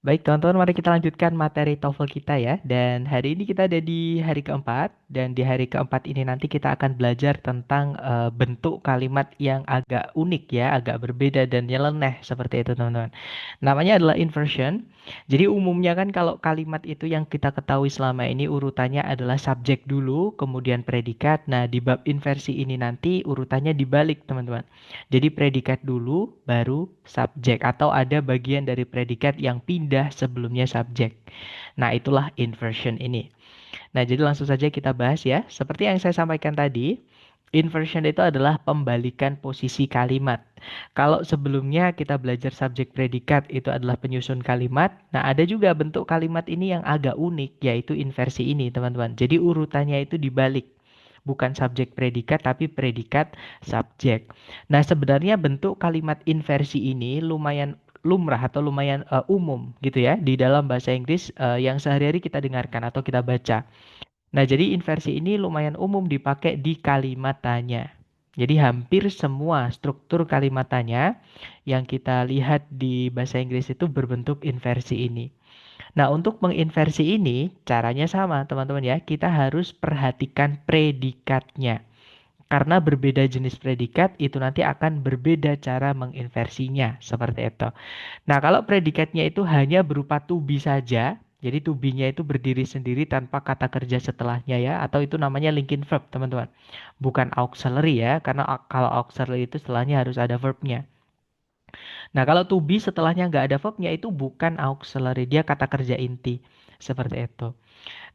Baik, teman-teman, mari kita lanjutkan materi TOEFL kita ya. Dan hari ini kita ada di hari keempat. Dan di hari keempat ini nanti kita akan belajar tentang bentuk kalimat yang agak unik ya, agak berbeda dan nyeleneh seperti itu, teman-teman. Namanya adalah inversion. Jadi umumnya kan kalau kalimat itu yang kita ketahui selama ini urutannya adalah subjek dulu, kemudian predikat. Nah, di bab inversi ini nanti urutannya dibalik, teman-teman. Jadi predikat dulu, baru subjek, atau ada bagian dari predikat yang pindah sebelumnya subjek. Nah, itulah inversion ini. Nah, jadi langsung saja kita bahas ya. Seperti yang saya sampaikan tadi, inversion itu adalah pembalikan posisi kalimat. Kalau sebelumnya kita belajar subjek predikat itu adalah penyusun kalimat. Nah, ada juga bentuk kalimat ini yang agak unik, yaitu inversi ini, teman-teman. Jadi urutannya itu dibalik. Bukan subjek predikat, tapi predikat subjek. Nah, sebenarnya bentuk kalimat inversi ini lumayan lumrah atau lumayan umum gitu ya di dalam bahasa Inggris yang sehari-hari kita dengarkan atau kita baca. Nah, jadi inversi ini lumayan umum dipakai di kalimat tanya. Jadi hampir semua struktur kalimat tanya yang kita lihat di bahasa Inggris itu berbentuk inversi ini. Nah, untuk menginversi ini caranya sama, teman-teman ya. Kita harus perhatikan predikatnya. Karena berbeda jenis predikat, itu nanti akan berbeda cara menginversinya, seperti itu. Nah, kalau predikatnya itu hanya berupa to be saja, jadi to be-nya itu berdiri sendiri tanpa kata kerja setelahnya ya, atau itu namanya linking verb, teman-teman. Bukan auxiliary ya, karena kalau auxiliary itu setelahnya harus ada verbnya. Nah, kalau to be setelahnya nggak ada verbnya itu bukan auxiliary, dia kata kerja inti. Seperti itu.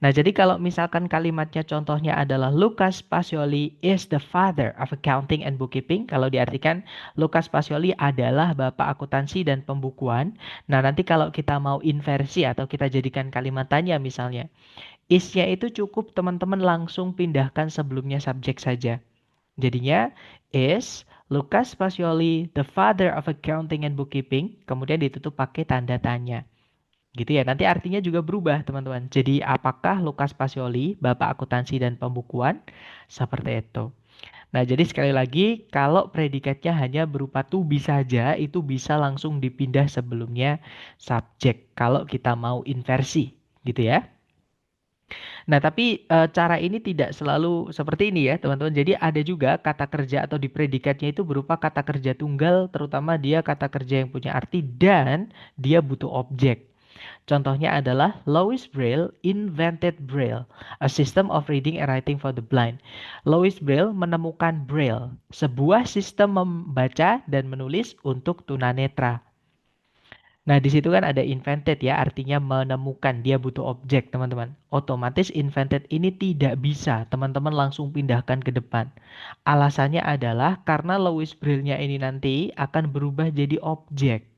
Nah, jadi kalau misalkan kalimatnya contohnya adalah Lucas Pacioli is the father of accounting and bookkeeping. Kalau diartikan Lucas Pacioli adalah bapak akuntansi dan pembukuan. Nah, nanti kalau kita mau inversi atau kita jadikan kalimat tanya misalnya, is-nya itu cukup teman-teman langsung pindahkan sebelumnya subjek saja. Jadinya is Lucas Pacioli the father of accounting and bookkeeping, kemudian ditutup pakai tanda tanya. Gitu ya. Nanti artinya juga berubah, teman-teman. Jadi, apakah Lukas Pacioli, Bapak Akuntansi dan Pembukuan? Seperti itu. Nah, jadi sekali lagi, kalau predikatnya hanya berupa to be saja, itu bisa langsung dipindah sebelumnya subjek. Kalau kita mau inversi, gitu ya. Nah, tapi cara ini tidak selalu seperti ini ya, teman-teman. Jadi ada juga kata kerja atau di predikatnya itu berupa kata kerja tunggal, terutama dia kata kerja yang punya arti dan dia butuh objek. Contohnya adalah Louis Braille invented Braille, a system of reading and writing for the blind. Louis Braille menemukan Braille, sebuah sistem membaca dan menulis untuk tunanetra. Nah, di situ kan ada invented ya, artinya menemukan, dia butuh objek, teman-teman. Otomatis invented ini tidak bisa teman-teman langsung pindahkan ke depan. Alasannya adalah karena Louis Braille-nya ini nanti akan berubah jadi objek.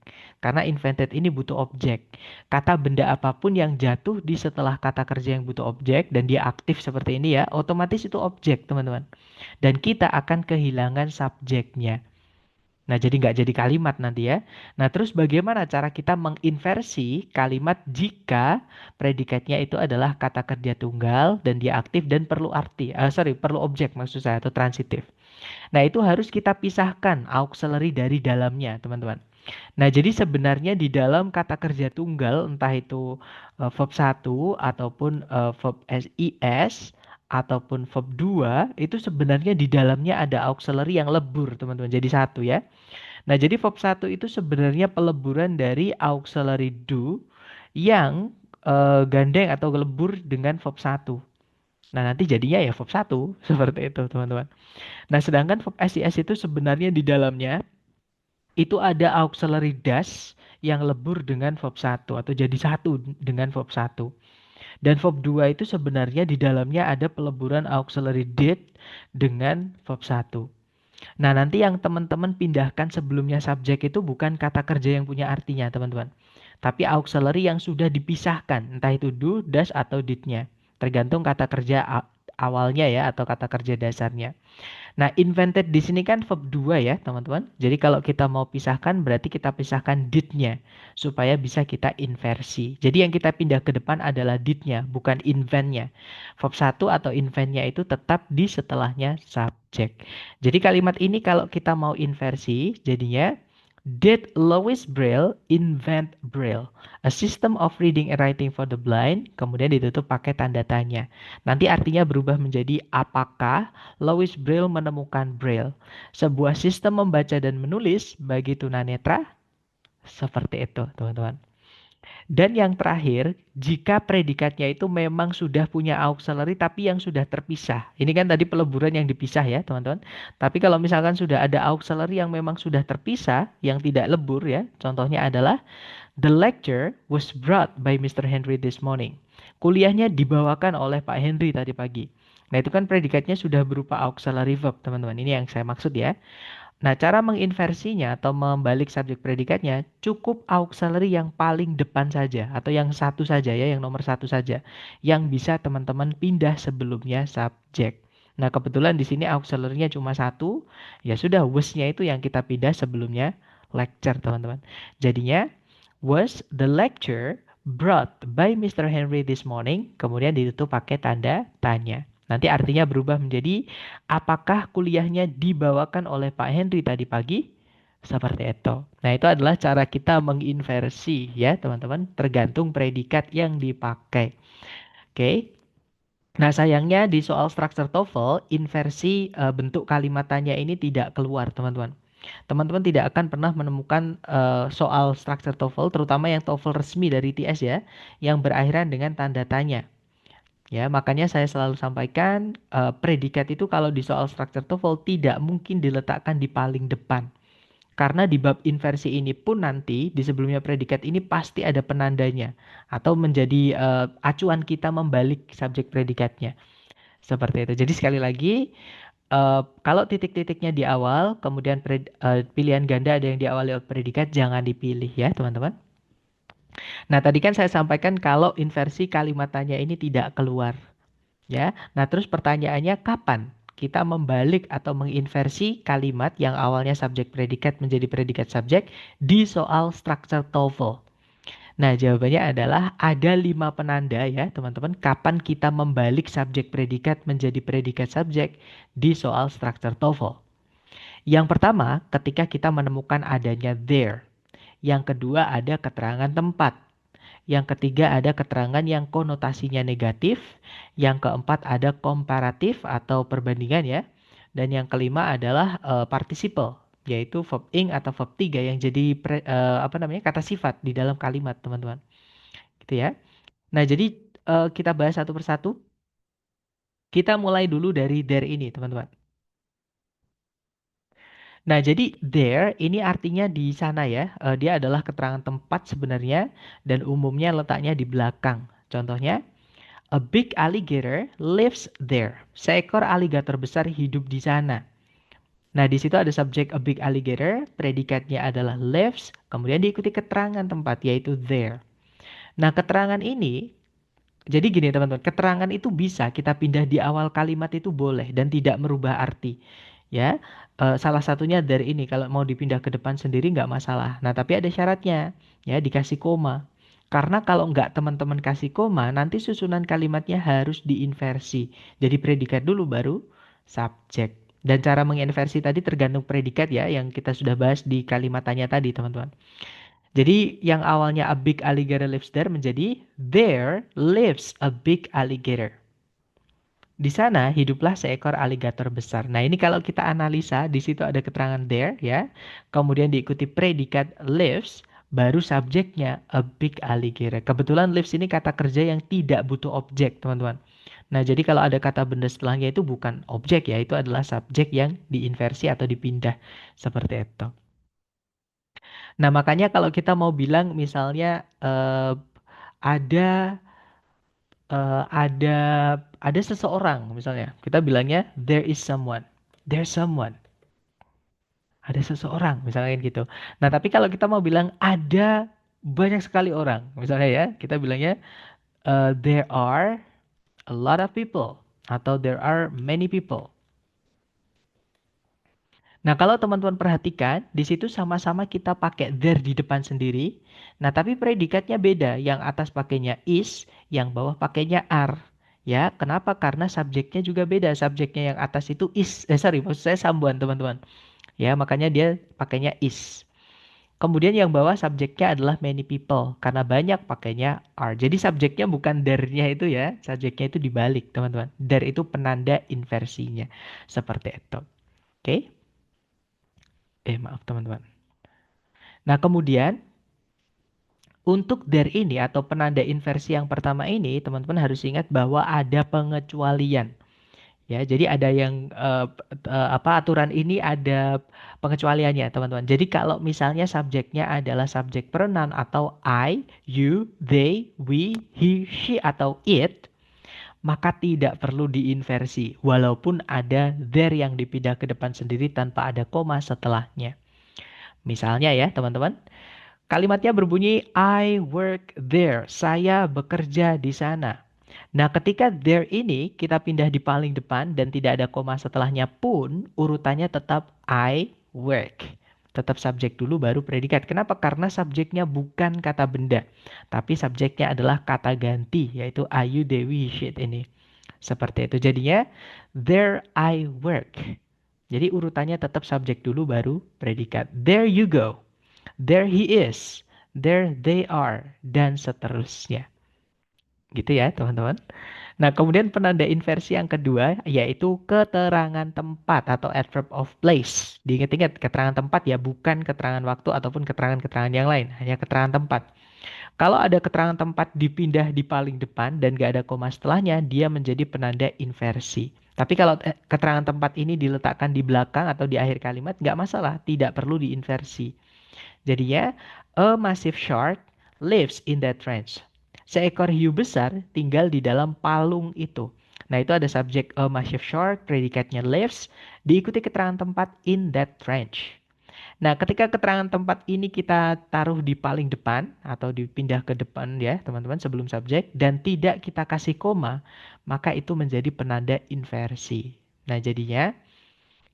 Karena invented ini butuh objek. Kata benda apapun yang jatuh di setelah kata kerja yang butuh objek dan dia aktif seperti ini ya, otomatis itu objek, teman-teman. Dan kita akan kehilangan subjeknya. Nah, jadi nggak jadi kalimat nanti ya. Nah, terus bagaimana cara kita menginversi kalimat jika predikatnya itu adalah kata kerja tunggal dan dia aktif dan perlu arti, perlu objek maksud saya atau transitif. Nah, itu harus kita pisahkan auxiliary dari dalamnya, teman-teman. Nah, jadi sebenarnya di dalam kata kerja tunggal, entah itu verb satu ataupun verb SIS ataupun verb 2 itu sebenarnya di dalamnya ada auxiliary yang lebur, teman-teman. Jadi satu ya. Nah, jadi verb satu itu sebenarnya peleburan dari auxiliary do yang gandeng atau lebur dengan verb satu. Nah, nanti jadinya ya verb satu seperti itu, teman-teman. Nah, sedangkan verb SIS itu sebenarnya di dalamnya itu ada auxiliary das yang lebur dengan verb satu atau jadi satu dengan verb satu. Dan verb 2 itu sebenarnya di dalamnya ada peleburan auxiliary did dengan verb satu. Nah, nanti yang teman-teman pindahkan sebelumnya subjek itu bukan kata kerja yang punya artinya, teman-teman. Tapi auxiliary yang sudah dipisahkan, entah itu do, does, atau did-nya. Tergantung kata kerja awalnya ya, atau kata kerja dasarnya. Nah, invented di sini kan verb 2 ya, teman-teman. Jadi kalau kita mau pisahkan, berarti kita pisahkan did-nya. Supaya bisa kita inversi. Jadi yang kita pindah ke depan adalah did-nya, bukan invent-nya. Verb satu atau invent-nya itu tetap di setelahnya subjek. Jadi kalimat ini kalau kita mau inversi, jadinya Did Louis Braille invent Braille? A system of reading and writing for the blind. Kemudian ditutup pakai tanda tanya. Nanti artinya berubah menjadi apakah Louis Braille menemukan Braille? Sebuah sistem membaca dan menulis bagi tunanetra? Seperti itu, teman-teman. Dan yang terakhir, jika predikatnya itu memang sudah punya auxiliary tapi yang sudah terpisah. Ini kan tadi peleburan yang dipisah ya, teman-teman. Tapi kalau misalkan sudah ada auxiliary yang memang sudah terpisah, yang tidak lebur ya. Contohnya adalah the lecture was brought by Mr. Henry this morning. Kuliahnya dibawakan oleh Pak Henry tadi pagi. Nah, itu kan predikatnya sudah berupa auxiliary verb, teman-teman. Ini yang saya maksud ya. Nah, cara menginversinya atau membalik subjek predikatnya cukup auxiliary yang paling depan saja atau yang satu saja ya, yang nomor satu saja yang bisa teman-teman pindah sebelumnya subjek. Nah, kebetulan di sini auxiliary-nya cuma satu, ya sudah was-nya itu yang kita pindah sebelumnya lecture, teman-teman. Jadinya was the lecture brought by Mr. Henry this morning, kemudian ditutup pakai tanda tanya. Nanti artinya berubah menjadi apakah kuliahnya dibawakan oleh Pak Henry tadi pagi? Seperti itu. Nah, itu adalah cara kita menginversi ya, teman-teman, tergantung predikat yang dipakai. Oke. Nah, sayangnya di soal structure TOEFL, inversi bentuk kalimat tanya ini tidak keluar, teman-teman. Teman-teman tidak akan pernah menemukan soal structure TOEFL, terutama yang TOEFL resmi dari ITS ya, yang berakhiran dengan tanda tanya. Ya, makanya saya selalu sampaikan predikat itu kalau di soal structure TOEFL tidak mungkin diletakkan di paling depan. Karena di bab inversi ini pun nanti di sebelumnya predikat ini pasti ada penandanya atau menjadi acuan kita membalik subjek predikatnya. Seperti itu. Jadi sekali lagi kalau titik-titiknya di awal, kemudian pilihan ganda ada yang diawali oleh predikat, jangan dipilih ya, teman-teman. Nah, tadi kan saya sampaikan kalau inversi kalimat tanya ini tidak keluar. Ya, nah terus pertanyaannya kapan kita membalik atau menginversi kalimat yang awalnya subjek predikat menjadi predikat subjek di soal structure TOEFL? Nah, jawabannya adalah ada 5 penanda ya, teman-teman. Kapan kita membalik subjek predikat menjadi predikat subjek di soal structure TOEFL? Yang pertama, ketika kita menemukan adanya there. Yang kedua, ada keterangan tempat. Yang ketiga ada keterangan yang konotasinya negatif. Yang keempat ada komparatif atau perbandingan ya. Dan yang kelima adalah participle, yaitu verb ing atau verb 3 yang jadi apa namanya kata sifat di dalam kalimat, teman-teman. Gitu ya. Nah, jadi kita bahas satu persatu. Kita mulai dulu dari there ini, teman-teman. Nah, jadi there ini artinya di sana ya. Dia adalah keterangan tempat sebenarnya dan umumnya letaknya di belakang. Contohnya, a big alligator lives there. Seekor aligator besar hidup di sana. Nah, di situ ada subjek a big alligator, predikatnya adalah lives, kemudian diikuti keterangan tempat yaitu there. Nah, keterangan ini jadi gini teman-teman, keterangan itu bisa kita pindah di awal kalimat itu boleh dan tidak merubah arti. Ya, salah satunya dari ini kalau mau dipindah ke depan sendiri nggak masalah. Nah, tapi ada syaratnya, ya dikasih koma. Karena kalau nggak teman-teman kasih koma, nanti susunan kalimatnya harus diinversi. Jadi predikat dulu baru subjek. Dan cara menginversi tadi tergantung predikat ya, yang kita sudah bahas di kalimat tanya tadi teman-teman. Jadi yang awalnya a big alligator lives there menjadi there lives a big alligator. Di sana hiduplah seekor aligator besar. Nah, ini kalau kita analisa, di situ ada keterangan there ya. Kemudian diikuti predikat lives, baru subjeknya a big alligator. Kebetulan lives ini kata kerja yang tidak butuh objek, teman-teman. Nah, jadi kalau ada kata benda setelahnya itu bukan objek ya, itu adalah subjek yang diinversi atau dipindah seperti itu. Nah, makanya kalau kita mau bilang misalnya ada ada seseorang misalnya, kita bilangnya there is someone. There's someone. Ada seseorang misalnya gitu. Nah, tapi kalau kita mau bilang ada banyak sekali orang, misalnya ya, kita bilangnya there are a lot of people atau there are many people. Nah, kalau teman-teman perhatikan, di situ sama-sama kita pakai there di depan sendiri. Nah, tapi predikatnya beda. Yang atas pakainya is, yang bawah pakainya are. Ya, kenapa? Karena subjeknya juga beda. Subjeknya yang atas itu is, sorry, maksud saya sambuan, teman-teman. Ya, makanya dia pakainya is. Kemudian yang bawah subjeknya adalah many people karena banyak pakainya are. Jadi subjeknya bukan there-nya itu ya, subjeknya itu dibalik, teman-teman. There itu penanda inversinya. Seperti itu. Oke? Maaf, teman-teman. Nah, kemudian untuk there ini atau penanda inversi yang pertama ini, teman-teman harus ingat bahwa ada pengecualian. Ya, jadi ada yang aturan ini ada pengecualiannya, teman-teman. Jadi kalau misalnya subjeknya adalah subjek pronoun atau I, you, they, we, he, she atau it, maka tidak perlu diinversi walaupun ada there yang dipindah ke depan sendiri tanpa ada koma setelahnya. Misalnya ya, teman-teman, kalimatnya berbunyi I work there. Saya bekerja di sana. Nah, ketika there ini kita pindah di paling depan dan tidak ada koma setelahnya pun, urutannya tetap I work. Tetap subjek dulu baru predikat. Kenapa? Karena subjeknya bukan kata benda, tapi subjeknya adalah kata ganti, yaitu ayu, dewi, shit ini. Seperti itu. Jadinya, there I work. Jadi urutannya tetap subjek dulu baru predikat. There you go. There he is. There they are. Dan seterusnya. Gitu ya, teman-teman. Nah, kemudian penanda inversi yang kedua yaitu keterangan tempat atau adverb of place. Diingat-ingat, keterangan tempat ya, bukan keterangan waktu ataupun keterangan-keterangan yang lain, hanya keterangan tempat. Kalau ada keterangan tempat dipindah di paling depan dan gak ada koma setelahnya, dia menjadi penanda inversi. Tapi kalau keterangan tempat ini diletakkan di belakang atau di akhir kalimat, nggak masalah, tidak perlu diinversi. Jadinya, a massive shark lives in that trench. Seekor hiu besar tinggal di dalam palung itu. Nah, itu ada subjek a massive shark, predikatnya lives, diikuti keterangan tempat in that trench. Nah, ketika keterangan tempat ini kita taruh di paling depan atau dipindah ke depan ya, teman-teman, sebelum subjek dan tidak kita kasih koma, maka itu menjadi penanda inversi. Nah, jadinya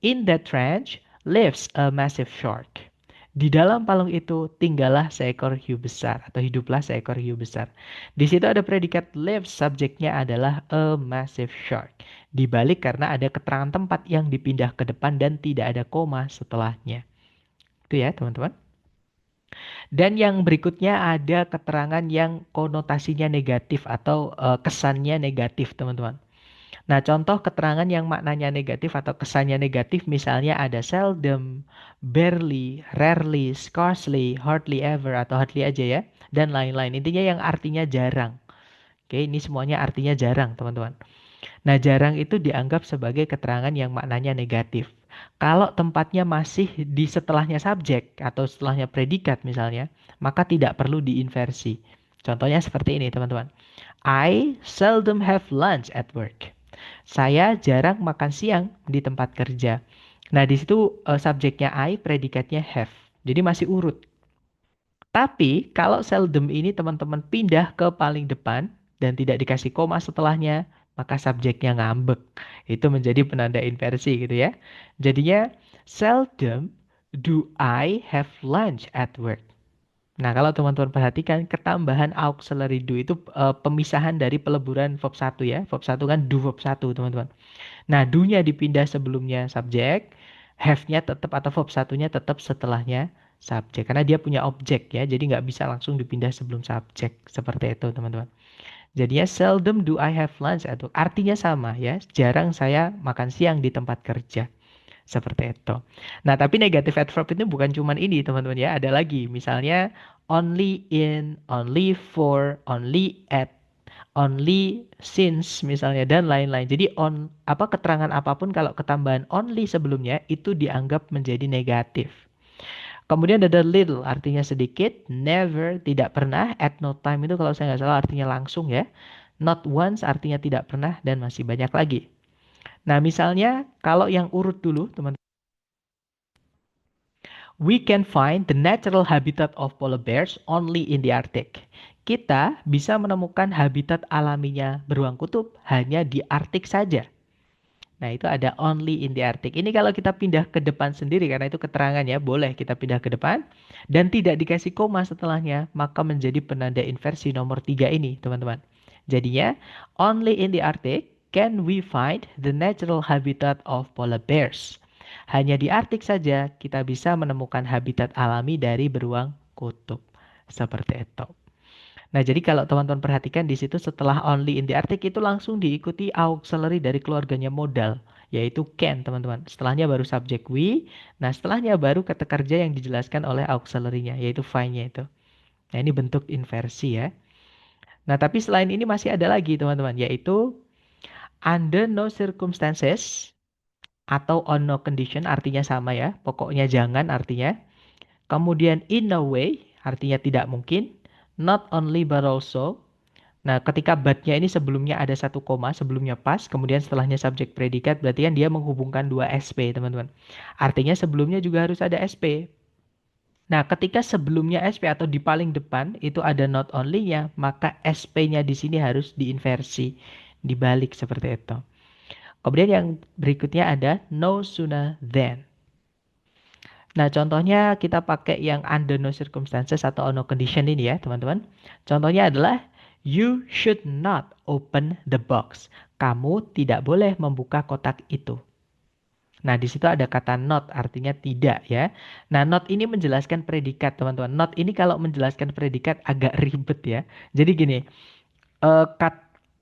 in that trench lives a massive shark. Di dalam palung itu tinggallah seekor hiu besar atau hiduplah seekor hiu besar. Di situ ada predikat lives, subjeknya adalah a massive shark. Dibalik karena ada keterangan tempat yang dipindah ke depan dan tidak ada koma setelahnya. Itu ya, teman-teman. Dan yang berikutnya ada keterangan yang konotasinya negatif atau kesannya negatif, teman-teman. Nah, contoh keterangan yang maknanya negatif atau kesannya negatif misalnya ada seldom, barely, rarely, scarcely, hardly ever atau hardly aja ya, dan lain-lain. Intinya yang artinya jarang. Oke, ini semuanya artinya jarang, teman-teman. Nah, jarang itu dianggap sebagai keterangan yang maknanya negatif. Kalau tempatnya masih di setelahnya subjek atau setelahnya predikat misalnya, maka tidak perlu diinversi. Contohnya seperti ini, teman-teman. I seldom have lunch at work. Saya jarang makan siang di tempat kerja. Nah, di situ subjeknya I, predikatnya have. Jadi masih urut. Tapi kalau seldom ini teman-teman pindah ke paling depan dan tidak dikasih koma setelahnya, maka subjeknya ngambek. Itu menjadi penanda inversi gitu ya. Jadinya seldom do I have lunch at work. Nah, kalau teman-teman perhatikan ketambahan auxiliary do itu pemisahan dari peleburan verb 1 ya. Verb 1 kan do verb 1, teman-teman. Nah, do-nya dipindah sebelumnya subjek, have-nya tetap atau verb satunya tetap setelahnya subjek. Karena dia punya objek ya, jadi nggak bisa langsung dipindah sebelum subjek. Seperti itu, teman-teman. Jadinya seldom do I have lunch at work. Artinya sama ya, jarang saya makan siang di tempat kerja. Seperti itu. Nah, tapi negatif adverb itu bukan cuman ini, teman-teman ya. Ada lagi, misalnya only in, only for, only at, only since misalnya dan lain-lain. Jadi keterangan apapun kalau ketambahan only sebelumnya itu dianggap menjadi negatif. Kemudian ada little artinya sedikit, never tidak pernah, at no time itu kalau saya nggak salah artinya langsung ya. Not once artinya tidak pernah dan masih banyak lagi. Nah, misalnya kalau yang urut dulu, teman-teman. We can find the natural habitat of polar bears only in the Arctic. Kita bisa menemukan habitat alaminya beruang kutub hanya di Arktik saja. Nah, itu ada only in the Arctic. Ini kalau kita pindah ke depan sendiri, karena itu keterangannya, boleh kita pindah ke depan. Dan tidak dikasih koma setelahnya, maka menjadi penanda inversi nomor 3 ini, teman-teman. Jadinya, only in the Arctic can we find the natural habitat of polar bears. Hanya di Arktik saja kita bisa menemukan habitat alami dari beruang kutub. Seperti itu. Nah, jadi kalau teman-teman perhatikan di situ setelah only in the Arctic itu langsung diikuti auxiliary dari keluarganya modal, yaitu can, teman-teman. Setelahnya baru subjek we, nah setelahnya baru kata kerja yang dijelaskan oleh auxiliary-nya, yaitu find-nya itu. Nah, ini bentuk inversi ya. Nah, tapi selain ini masih ada lagi, teman-teman, yaitu under no circumstances atau on no condition, artinya sama ya. Pokoknya jangan artinya. Kemudian in no way, artinya tidak mungkin. Not only but also. Nah, ketika but-nya ini sebelumnya ada satu koma, sebelumnya pas, kemudian setelahnya subjek predikat, berarti kan dia menghubungkan dua SP, teman-teman. Artinya sebelumnya juga harus ada SP. Nah, ketika sebelumnya SP atau di paling depan itu ada not only-nya, maka SP-nya di sini harus diinversi, dibalik seperti itu. Kemudian yang berikutnya ada no sooner than. Nah, contohnya kita pakai yang under no circumstances atau no condition ini ya, teman-teman. Contohnya adalah you should not open the box. Kamu tidak boleh membuka kotak itu. Nah, di situ ada kata not, artinya tidak ya. Nah, not ini menjelaskan predikat, teman-teman. Not ini kalau menjelaskan predikat agak ribet ya. Jadi gini,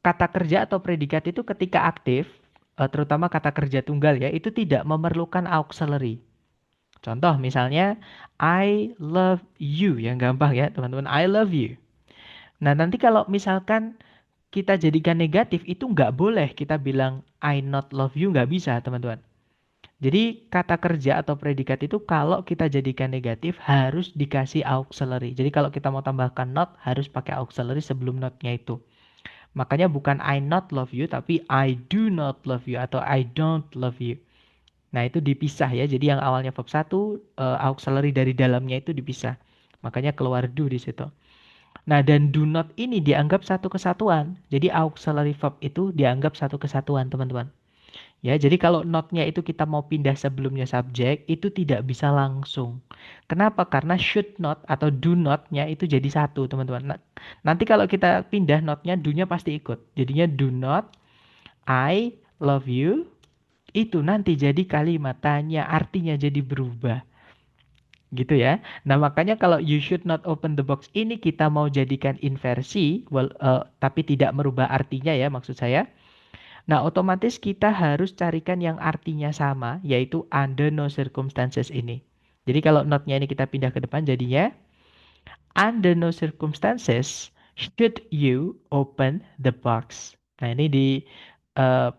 kata kerja atau predikat itu ketika aktif, terutama kata kerja tunggal ya, itu tidak memerlukan auxiliary. Contoh misalnya I love you, yang gampang ya teman-teman, I love you. Nah, nanti kalau misalkan kita jadikan negatif itu nggak boleh kita bilang I not love you, nggak bisa teman-teman. Jadi kata kerja atau predikat itu kalau kita jadikan negatif harus dikasih auxiliary. Jadi kalau kita mau tambahkan not harus pakai auxiliary sebelum notnya itu. Makanya bukan I not love you tapi I do not love you atau I don't love you. Nah, itu dipisah ya. Jadi yang awalnya verb 1, auxiliary dari dalamnya itu dipisah. Makanya keluar do di situ. Nah, dan do not ini dianggap satu kesatuan. Jadi auxiliary verb itu dianggap satu kesatuan, teman-teman. Ya, jadi kalau not-nya itu kita mau pindah sebelumnya subjek, itu tidak bisa langsung. Kenapa? Karena should not atau do not-nya itu jadi satu, teman-teman. Nah, nanti kalau kita pindah not-nya, do-nya pasti ikut. Jadinya do not, I love you, itu nanti jadi kalimat tanya, artinya jadi berubah. Gitu ya. Nah, makanya kalau you should not open the box ini kita mau jadikan inversi, tapi tidak merubah artinya ya maksud saya. Nah, otomatis kita harus carikan yang artinya sama, yaitu under no circumstances ini. Jadi kalau not-nya ini kita pindah ke depan jadinya under no circumstances should you open the box. Nah, ini di eh,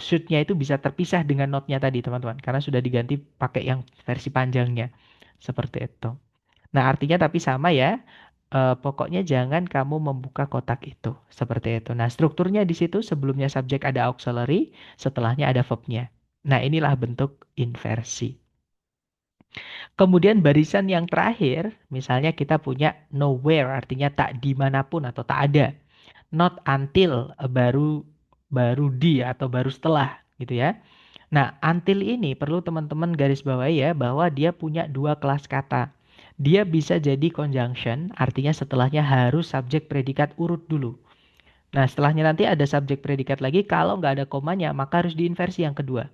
should-nya itu bisa terpisah dengan not-nya tadi, teman-teman, karena sudah diganti pakai yang versi panjangnya. Seperti itu. Nah, artinya tapi sama ya. Pokoknya jangan kamu membuka kotak itu. Seperti itu. Nah, strukturnya di situ sebelumnya subjek ada auxiliary, setelahnya ada verb-nya. Nah, inilah bentuk inversi. Kemudian barisan yang terakhir, misalnya kita punya nowhere, artinya tak dimanapun atau tak ada. Not until, baru baru di atau baru setelah gitu ya. Nah, until ini perlu teman-teman garis bawahi ya bahwa dia punya dua kelas kata. Dia bisa jadi conjunction, artinya setelahnya harus subjek predikat urut dulu. Nah, setelahnya nanti ada subjek predikat lagi, kalau nggak ada komanya maka harus diinversi yang kedua.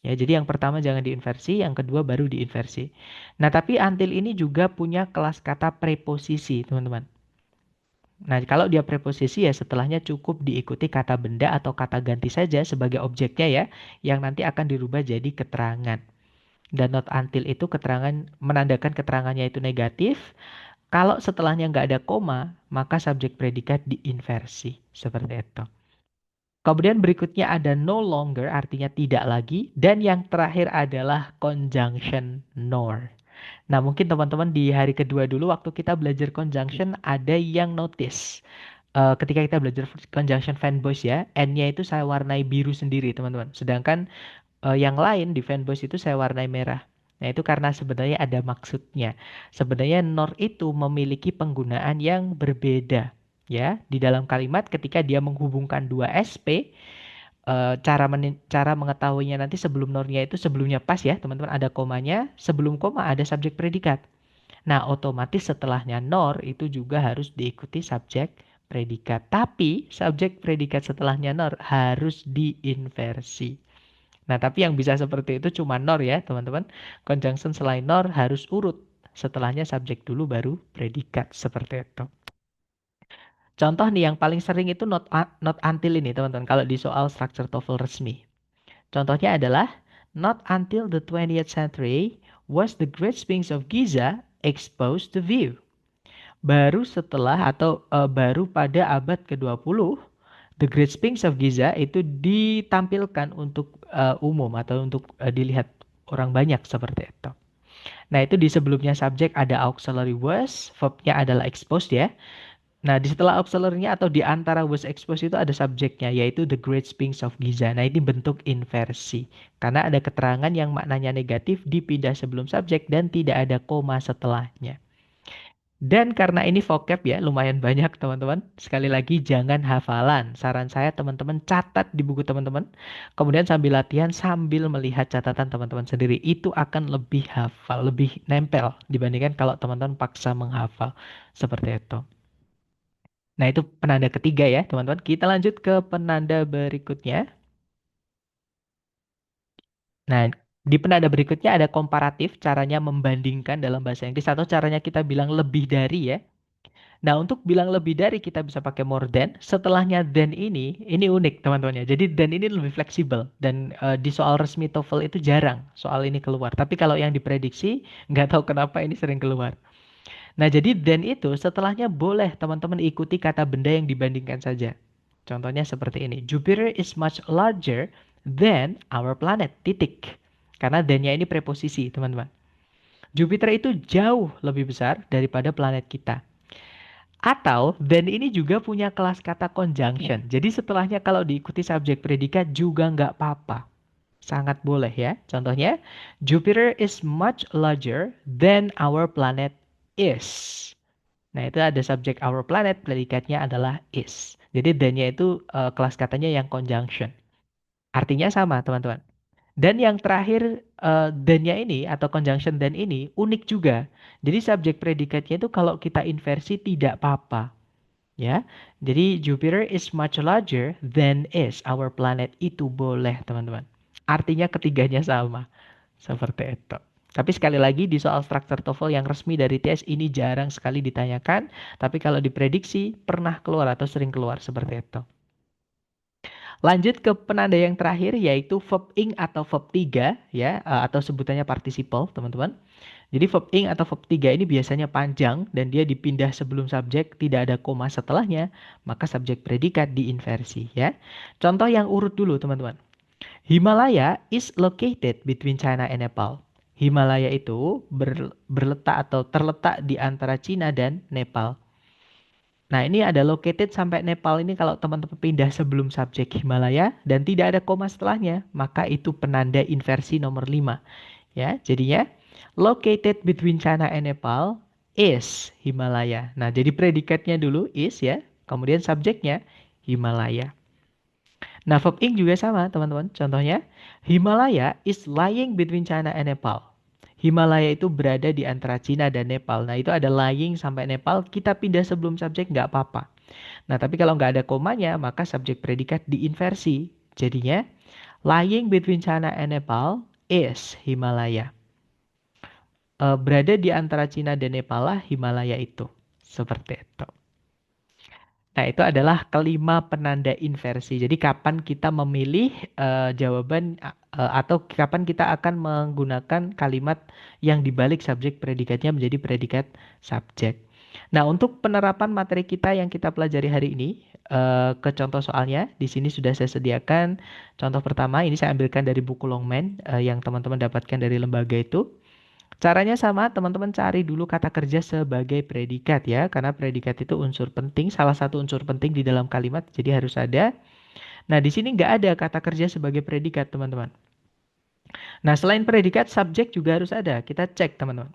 Ya, jadi yang pertama jangan diinversi, yang kedua baru diinversi. Nah, tapi until ini juga punya kelas kata preposisi, teman-teman. Nah, kalau dia preposisi ya setelahnya cukup diikuti kata benda atau kata ganti saja sebagai objeknya ya, yang nanti akan dirubah jadi keterangan. Dan not until itu keterangan menandakan keterangannya itu negatif. Kalau setelahnya nggak ada koma, maka subjek predikat diinversi. Seperti itu. Kemudian berikutnya ada no longer, artinya tidak lagi. Dan yang terakhir adalah conjunction nor. Nah, mungkin teman-teman di hari kedua dulu waktu kita belajar conjunction ada yang notice. Ketika kita belajar conjunction fanboys ya, N-nya itu saya warnai biru sendiri, teman-teman. Sedangkan yang lain di fanboys itu saya warnai merah. Nah, itu karena sebenarnya ada maksudnya. Sebenarnya nor itu memiliki penggunaan yang berbeda. Ya, di dalam kalimat ketika dia menghubungkan dua SP, cara mengetahuinya nanti sebelum nornya itu sebelumnya pas ya, teman-teman ada komanya, sebelum koma ada subjek predikat. Nah, otomatis setelahnya nor itu juga harus diikuti subjek predikat. Tapi subjek predikat setelahnya nor harus diinversi. Nah, tapi yang bisa seperti itu cuma nor ya, teman-teman. Conjunction selain nor harus urut. Setelahnya subjek dulu baru predikat seperti itu. Contoh nih yang paling sering itu not until ini, teman-teman. Kalau di soal structure TOEFL resmi. Contohnya adalah not until the 20th century was the Great Sphinx of Giza exposed to view. Baru setelah atau baru pada abad ke-20, The Great Sphinx of Giza itu ditampilkan untuk umum atau untuk dilihat orang banyak seperti itu. Nah, itu di sebelumnya subjek ada auxiliary was, verbnya adalah exposed ya. Nah, di setelah auxiliary-nya atau di antara was exposed itu ada subjeknya, yaitu The Great Sphinx of Giza. Nah, ini bentuk inversi. Karena ada keterangan yang maknanya negatif dipindah sebelum subjek dan tidak ada koma setelahnya. Dan karena ini vocab ya, lumayan banyak teman-teman. Sekali lagi jangan hafalan. Saran saya teman-teman catat di buku teman-teman. Kemudian sambil latihan, sambil melihat catatan teman-teman sendiri. Itu akan lebih hafal, lebih nempel dibandingkan kalau teman-teman paksa menghafal. Seperti itu. Nah itu penanda ketiga ya teman-teman. Kita lanjut ke penanda berikutnya. Nah, di penanda berikutnya ada komparatif, caranya membandingkan dalam bahasa Inggris atau caranya kita bilang lebih dari ya. Nah, untuk bilang lebih dari kita bisa pakai more than. Setelahnya than ini unik teman-teman ya. Jadi than ini lebih fleksibel dan di soal resmi TOEFL itu jarang soal ini keluar. Tapi kalau yang diprediksi nggak tahu kenapa ini sering keluar. Nah, jadi than itu setelahnya boleh teman-teman ikuti kata benda yang dibandingkan saja. Contohnya seperti ini. Jupiter is much larger than our planet. Titik. Karena than-nya ini preposisi, teman-teman. Jupiter itu jauh lebih besar daripada planet kita. Atau then ini juga punya kelas kata conjunction. Jadi setelahnya kalau diikuti subjek predikat juga nggak apa-apa. Sangat boleh ya. Contohnya, Jupiter is much larger than our planet is. Nah itu ada subjek our planet, predikatnya adalah is. Jadi than-nya itu kelas katanya yang conjunction. Artinya sama teman-teman. Dan yang terakhir than-nya ini atau conjunction than ini unik juga. Jadi subjek predikatnya itu kalau kita inversi tidak apa-apa. Ya, jadi Jupiter is much larger than is our planet itu boleh teman-teman. Artinya ketiganya sama, seperti itu. Tapi sekali lagi di soal struktur TOEFL yang resmi dari TS ini jarang sekali ditanyakan, tapi kalau diprediksi pernah keluar atau sering keluar seperti itu. Lanjut ke penanda yang terakhir yaitu verb ing atau verb 3 ya atau sebutannya participle teman-teman. Jadi verb ing atau verb 3 ini biasanya panjang dan dia dipindah sebelum subjek, tidak ada koma setelahnya, maka subjek predikat diinversi ya. Contoh yang urut dulu teman-teman. Himalaya is located between China and Nepal. Himalaya itu berletak atau terletak di antara Cina dan Nepal. Nah, ini ada located sampai Nepal ini kalau teman-teman pindah sebelum subjek Himalaya dan tidak ada koma setelahnya, maka itu penanda inversi nomor 5. Ya, jadinya located between China and Nepal is Himalaya. Nah, jadi predikatnya dulu is ya, kemudian subjeknya Himalaya. Nah, verb ing juga sama, teman-teman. Contohnya, Himalaya is lying between China and Nepal. Himalaya itu berada di antara Cina dan Nepal. Nah, itu ada lying sampai Nepal. Kita pindah sebelum subjek nggak apa-apa. Nah, tapi kalau nggak ada komanya, maka subjek predikat diinversi. Jadinya, lying between China and Nepal is Himalaya. Berada di antara Cina dan Nepal lah Himalaya itu. Seperti itu. Nah, itu adalah kelima penanda inversi. Jadi, kapan kita memilih jawaban atau kapan kita akan menggunakan kalimat yang dibalik subjek predikatnya menjadi predikat subjek. Nah, untuk penerapan materi kita yang kita pelajari hari ini, ke contoh soalnya, di sini sudah saya sediakan contoh pertama. Ini saya ambilkan dari buku Longman yang teman-teman dapatkan dari lembaga itu. Caranya sama, teman-teman cari dulu kata kerja sebagai predikat ya, karena predikat itu unsur penting, salah satu unsur penting di dalam kalimat, jadi harus ada. Nah, di sini nggak ada kata kerja sebagai predikat, teman-teman. Nah, selain predikat, subjek juga harus ada. Kita cek, teman-teman.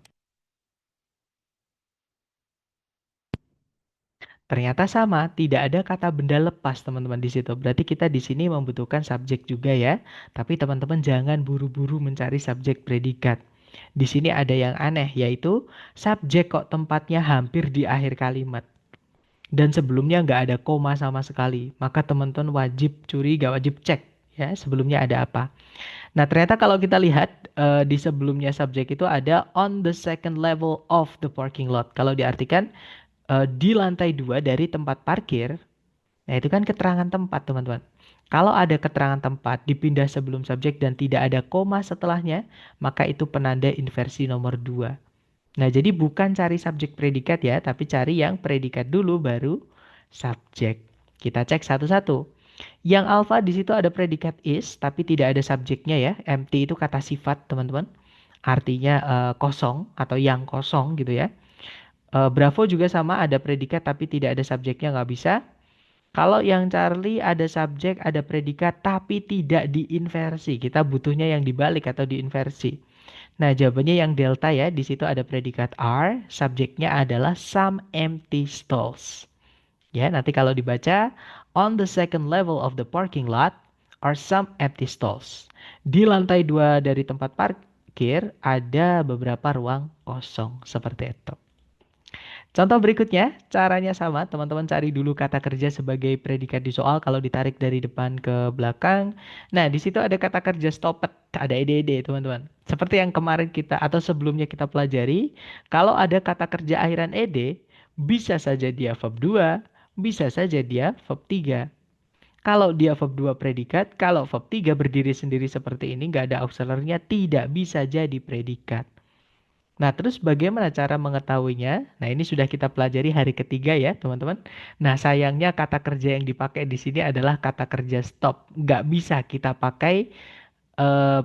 Ternyata sama, tidak ada kata benda lepas, teman-teman di situ. Berarti kita di sini membutuhkan subjek juga ya. Tapi teman-teman jangan buru-buru mencari subjek predikat. Di sini ada yang aneh, yaitu subjek kok tempatnya hampir di akhir kalimat. Dan sebelumnya nggak ada koma sama sekali. Maka teman-teman wajib curiga, wajib cek ya sebelumnya ada apa. Nah, ternyata kalau kita lihat di sebelumnya subjek itu ada on the second level of the parking lot. Kalau diartikan di lantai 2 dari tempat parkir, nah itu kan keterangan tempat, teman-teman. Kalau ada keterangan tempat dipindah sebelum subjek dan tidak ada koma setelahnya, maka itu penanda inversi nomor 2. Nah, jadi bukan cari subjek predikat ya, tapi cari yang predikat dulu baru subjek. Kita cek satu-satu. Yang alpha di situ ada predikat is, tapi tidak ada subjeknya ya. Empty itu kata sifat, teman-teman. Artinya kosong atau yang kosong gitu ya. Bravo juga sama, ada predikat tapi tidak ada subjeknya, nggak bisa. Kalau yang Charlie ada subjek, ada predikat tapi tidak diinversi. Kita butuhnya yang dibalik atau diinversi. Nah, jawabannya yang delta ya. Di situ ada predikat are, subjeknya adalah some empty stalls. Ya, nanti kalau dibaca, on the second level of the parking lot are some empty stalls. Di lantai 2 dari tempat parkir ada beberapa ruang kosong seperti itu. Contoh berikutnya, caranya sama. Teman-teman cari dulu kata kerja sebagai predikat di soal kalau ditarik dari depan ke belakang. Nah, di situ ada kata kerja stopped, ada ed, teman-teman. Seperti yang kemarin kita atau sebelumnya kita pelajari, kalau ada kata kerja akhiran ed, bisa saja dia verb 2, bisa saja dia verb 3. Kalau dia verb 2 predikat, kalau verb 3 berdiri sendiri seperti ini, nggak ada auxiliary-nya, tidak bisa jadi predikat. Nah, terus bagaimana cara mengetahuinya? Nah, ini sudah kita pelajari hari ketiga ya, teman-teman. Nah, sayangnya kata kerja yang dipakai di sini adalah kata kerja stop. Nggak bisa kita pakai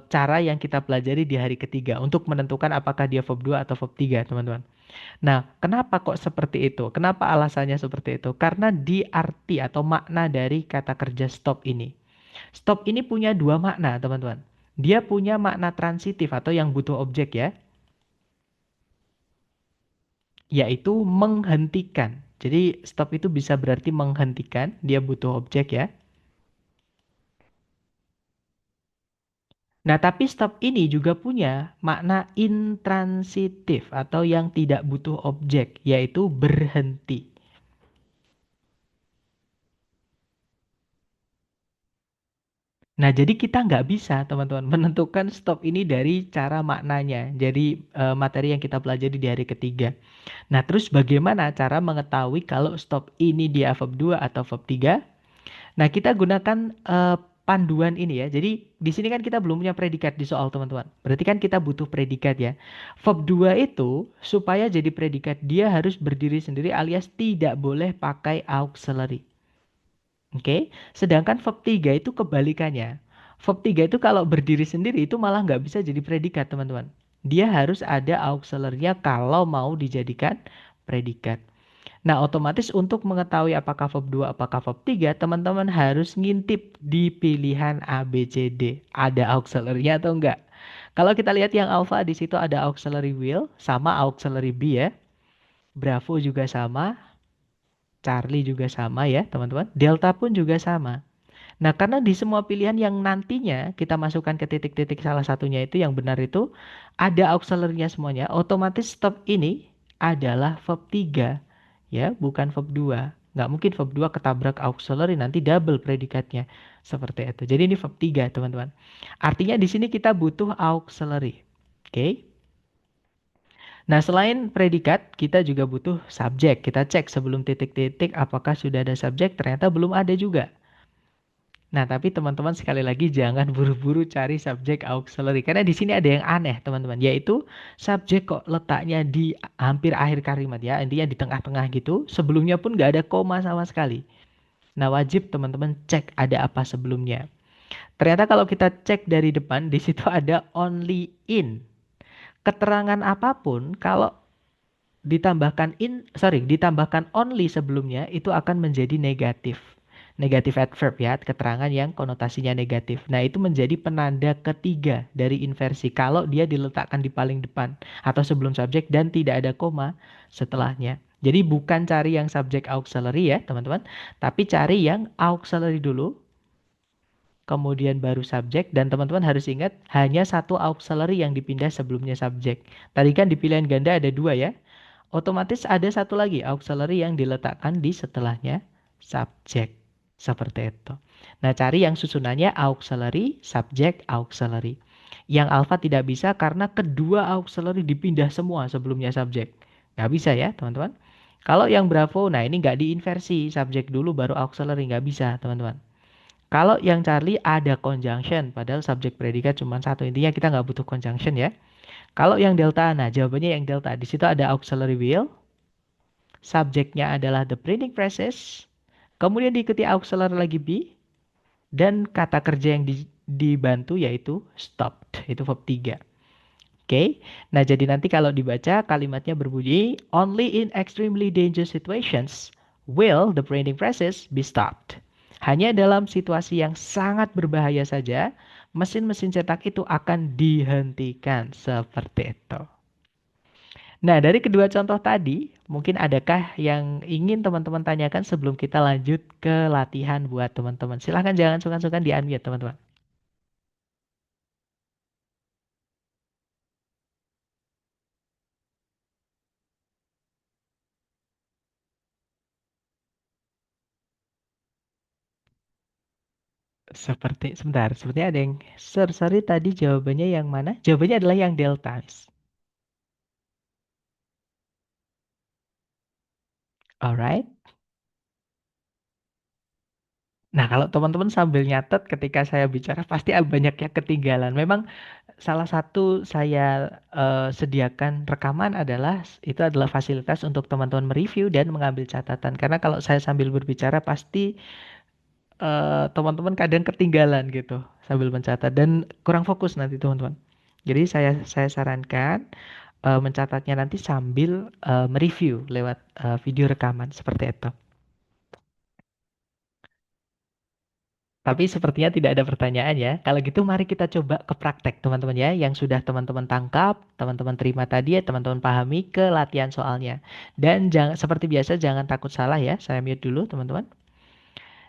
cara yang kita pelajari di hari ketiga untuk menentukan apakah dia verb 2 atau verb 3, teman-teman. Nah, kenapa kok seperti itu? Kenapa alasannya seperti itu? Karena di arti atau makna dari kata kerja stop ini. Stop ini punya dua makna, teman-teman. Dia punya makna transitif atau yang butuh objek ya, yaitu menghentikan. Jadi stop itu bisa berarti menghentikan, dia butuh objek ya. Nah, tapi stop ini juga punya makna intransitif atau yang tidak butuh objek, yaitu berhenti. Nah, jadi kita nggak bisa, teman-teman, menentukan stop ini dari cara maknanya. Jadi materi yang kita pelajari di hari ketiga. Nah, terus bagaimana cara mengetahui kalau stop ini dia verb 2 atau verb 3? Nah, kita gunakan panduan ini ya. Jadi di sini kan kita belum punya predikat di soal, teman-teman. Berarti kan kita butuh predikat ya. Verb 2 itu supaya jadi predikat dia harus berdiri sendiri alias tidak boleh pakai auxiliary. Oke. Sedangkan verb 3 itu kebalikannya. Verb 3 itu kalau berdiri sendiri itu malah nggak bisa jadi predikat, teman-teman. Dia harus ada auxiliary-nya kalau mau dijadikan predikat. Nah, otomatis untuk mengetahui apakah verb 2, apakah verb 3, teman-teman harus ngintip di pilihan A, B, C, D. Ada auxiliary-nya atau enggak? Kalau kita lihat yang alpha di situ ada auxiliary will, sama auxiliary be ya. Bravo juga sama, Charlie juga sama ya, teman-teman. Delta pun juga sama. Nah, karena di semua pilihan yang nantinya kita masukkan ke titik-titik salah satunya itu yang benar itu ada auxiliary-nya semuanya, otomatis stop ini adalah verb 3 ya, bukan verb 2. Nggak mungkin verb 2 ketabrak auxiliary nanti double predikatnya. Seperti itu. Jadi ini verb 3, teman-teman. Artinya di sini kita butuh auxiliary. Oke. Nah, selain predikat, kita juga butuh subjek. Kita cek sebelum titik-titik apakah sudah ada subjek, ternyata belum ada juga. Nah, tapi teman-teman sekali lagi jangan buru-buru cari subjek auxiliary karena di sini ada yang aneh, teman-teman, yaitu subjek kok letaknya di hampir akhir kalimat ya, intinya di tengah-tengah gitu. Sebelumnya pun nggak ada koma sama sekali. Nah, wajib teman-teman cek ada apa sebelumnya. Ternyata kalau kita cek dari depan, di situ ada only in. Keterangan apapun kalau ditambahkan only sebelumnya itu akan menjadi negatif. Negatif adverb ya, keterangan yang konotasinya negatif. Nah, itu menjadi penanda ketiga dari inversi kalau dia diletakkan di paling depan atau sebelum subjek dan tidak ada koma setelahnya. Jadi bukan cari yang subjek auxiliary ya, teman-teman, tapi cari yang auxiliary dulu, kemudian baru subjek, dan teman-teman harus ingat hanya satu auxiliary yang dipindah sebelumnya subjek. Tadi kan di pilihan ganda ada dua ya. Otomatis ada satu lagi auxiliary yang diletakkan di setelahnya subjek. Seperti itu. Nah, cari yang susunannya auxiliary, subject, auxiliary. Yang alpha tidak bisa karena kedua auxiliary dipindah semua sebelumnya subjek. Nggak bisa ya, teman-teman. Kalau yang Bravo, nah ini nggak diinversi. Subjek dulu baru auxiliary. Nggak bisa, teman-teman. Kalau yang Charlie ada conjunction, padahal subjek predikat cuma satu. Intinya kita nggak butuh conjunction ya. Kalau yang Delta, nah jawabannya yang Delta. Di situ ada auxiliary will, subjeknya adalah the printing presses, kemudian diikuti auxiliary lagi be, dan kata kerja yang dibantu yaitu stopped. Itu verb 3. Oke. Nah, jadi nanti kalau dibaca kalimatnya berbunyi only in extremely dangerous situations will the printing presses be stopped. Hanya dalam situasi yang sangat berbahaya saja mesin-mesin cetak itu akan dihentikan seperti itu. Nah, dari kedua contoh tadi, mungkin adakah yang ingin teman-teman tanyakan sebelum kita lanjut ke latihan buat teman-teman? Silahkan jangan sungkan-sungkan di-unmute, teman-teman. Sebentar, sepertinya ada yang, sorry, tadi jawabannya yang mana? Jawabannya adalah yang delta, Miss. Alright. Nah, kalau teman-teman sambil nyatet ketika saya bicara, pasti banyak yang ketinggalan. Memang salah satu saya sediakan rekaman adalah, itu adalah fasilitas untuk teman-teman mereview dan mengambil catatan. Karena kalau saya sambil berbicara, pasti teman-teman kadang ketinggalan gitu sambil mencatat dan kurang fokus nanti teman-teman. Jadi saya sarankan mencatatnya nanti sambil mereview lewat video rekaman seperti itu. Tapi sepertinya tidak ada pertanyaan ya. Kalau gitu mari kita coba ke praktek teman-teman ya. Yang sudah teman-teman tangkap, teman-teman terima tadi ya, teman-teman pahami ke latihan soalnya. Dan jangan, seperti biasa jangan takut salah ya. Saya mute dulu teman-teman.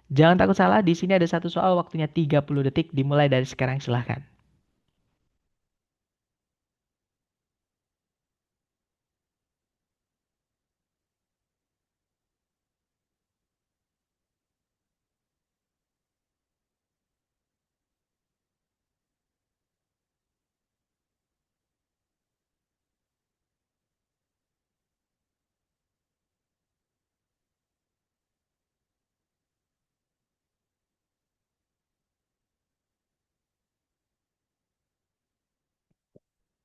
Jangan takut salah, di sini ada satu soal waktunya 30 detik dimulai dari sekarang silahkan.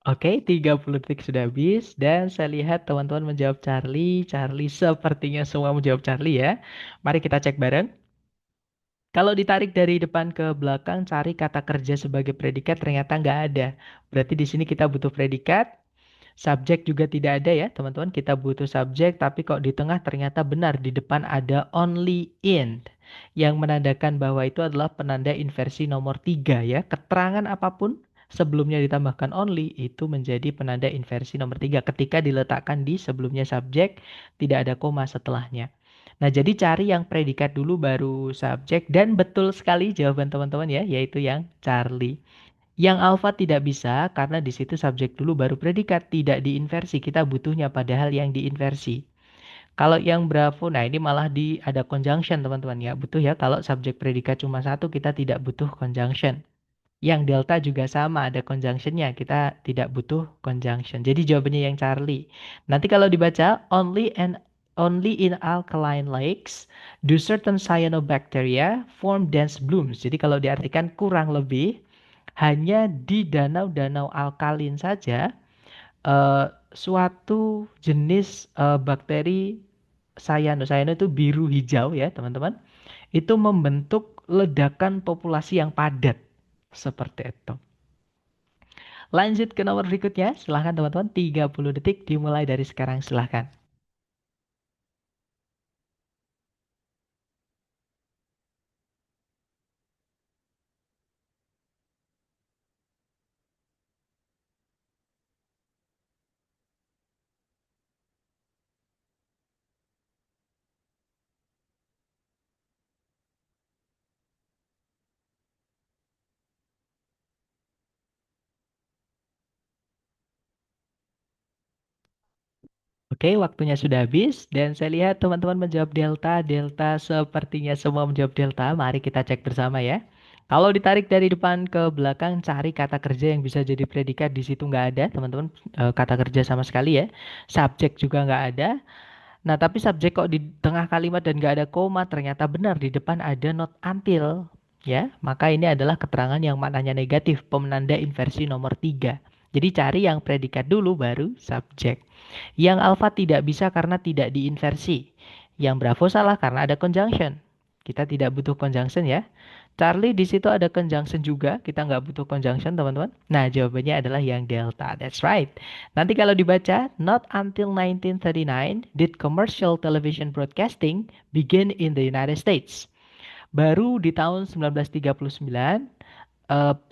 Oke, 30 detik sudah habis dan saya lihat teman-teman menjawab Charlie. Charlie sepertinya semua menjawab Charlie ya. Mari kita cek bareng. Kalau ditarik dari depan ke belakang, cari kata kerja sebagai predikat ternyata nggak ada. Berarti di sini kita butuh predikat. Subjek juga tidak ada ya, teman-teman. Kita butuh subjek, tapi kok di tengah ternyata benar di depan ada only in yang menandakan bahwa itu adalah penanda inversi nomor 3 ya. Keterangan apapun sebelumnya ditambahkan only itu menjadi penanda inversi nomor 3 ketika diletakkan di sebelumnya subjek, tidak ada koma setelahnya. Nah, jadi cari yang predikat dulu baru subjek dan betul sekali jawaban teman-teman ya, yaitu yang Charlie. Yang alfa tidak bisa karena di situ subjek dulu baru predikat, tidak diinversi. Kita butuhnya padahal yang diinversi. Kalau yang bravo, nah ini malah ada conjunction teman-teman ya. Butuh ya kalau subjek predikat cuma satu kita tidak butuh conjunction. Yang delta juga sama ada conjunctionnya. Kita tidak butuh conjunction. Jadi jawabannya yang Charlie. Nanti kalau dibaca only in alkaline lakes do certain cyanobacteria form dense blooms. Jadi kalau diartikan kurang lebih hanya di danau-danau alkalin saja suatu jenis bakteri cyano itu biru hijau ya teman-teman, itu membentuk ledakan populasi yang padat seperti itu. Lanjut ke nomor berikutnya, silahkan teman-teman, 30 detik dimulai dari sekarang silahkan. Oke, Oke, waktunya sudah habis dan saya lihat teman-teman menjawab delta. Delta sepertinya semua menjawab delta. Mari kita cek bersama ya. Kalau ditarik dari depan ke belakang, cari kata kerja yang bisa jadi predikat. Di situ nggak ada, teman-teman. Kata kerja sama sekali ya. Subjek juga nggak ada. Nah, tapi subjek kok di tengah kalimat dan nggak ada koma, ternyata benar di depan ada not until. Ya, maka ini adalah keterangan yang maknanya negatif, pemenanda inversi nomor 3. Jadi cari yang predikat dulu baru subjek. Yang alfa tidak bisa karena tidak diinversi. Yang bravo salah karena ada conjunction. Kita tidak butuh conjunction ya. Charlie di situ ada conjunction juga. Kita nggak butuh conjunction teman-teman. Nah jawabannya adalah yang delta. That's right. Nanti kalau dibaca, not until 1939 did commercial television broadcasting begin in the United States. Baru di tahun 1939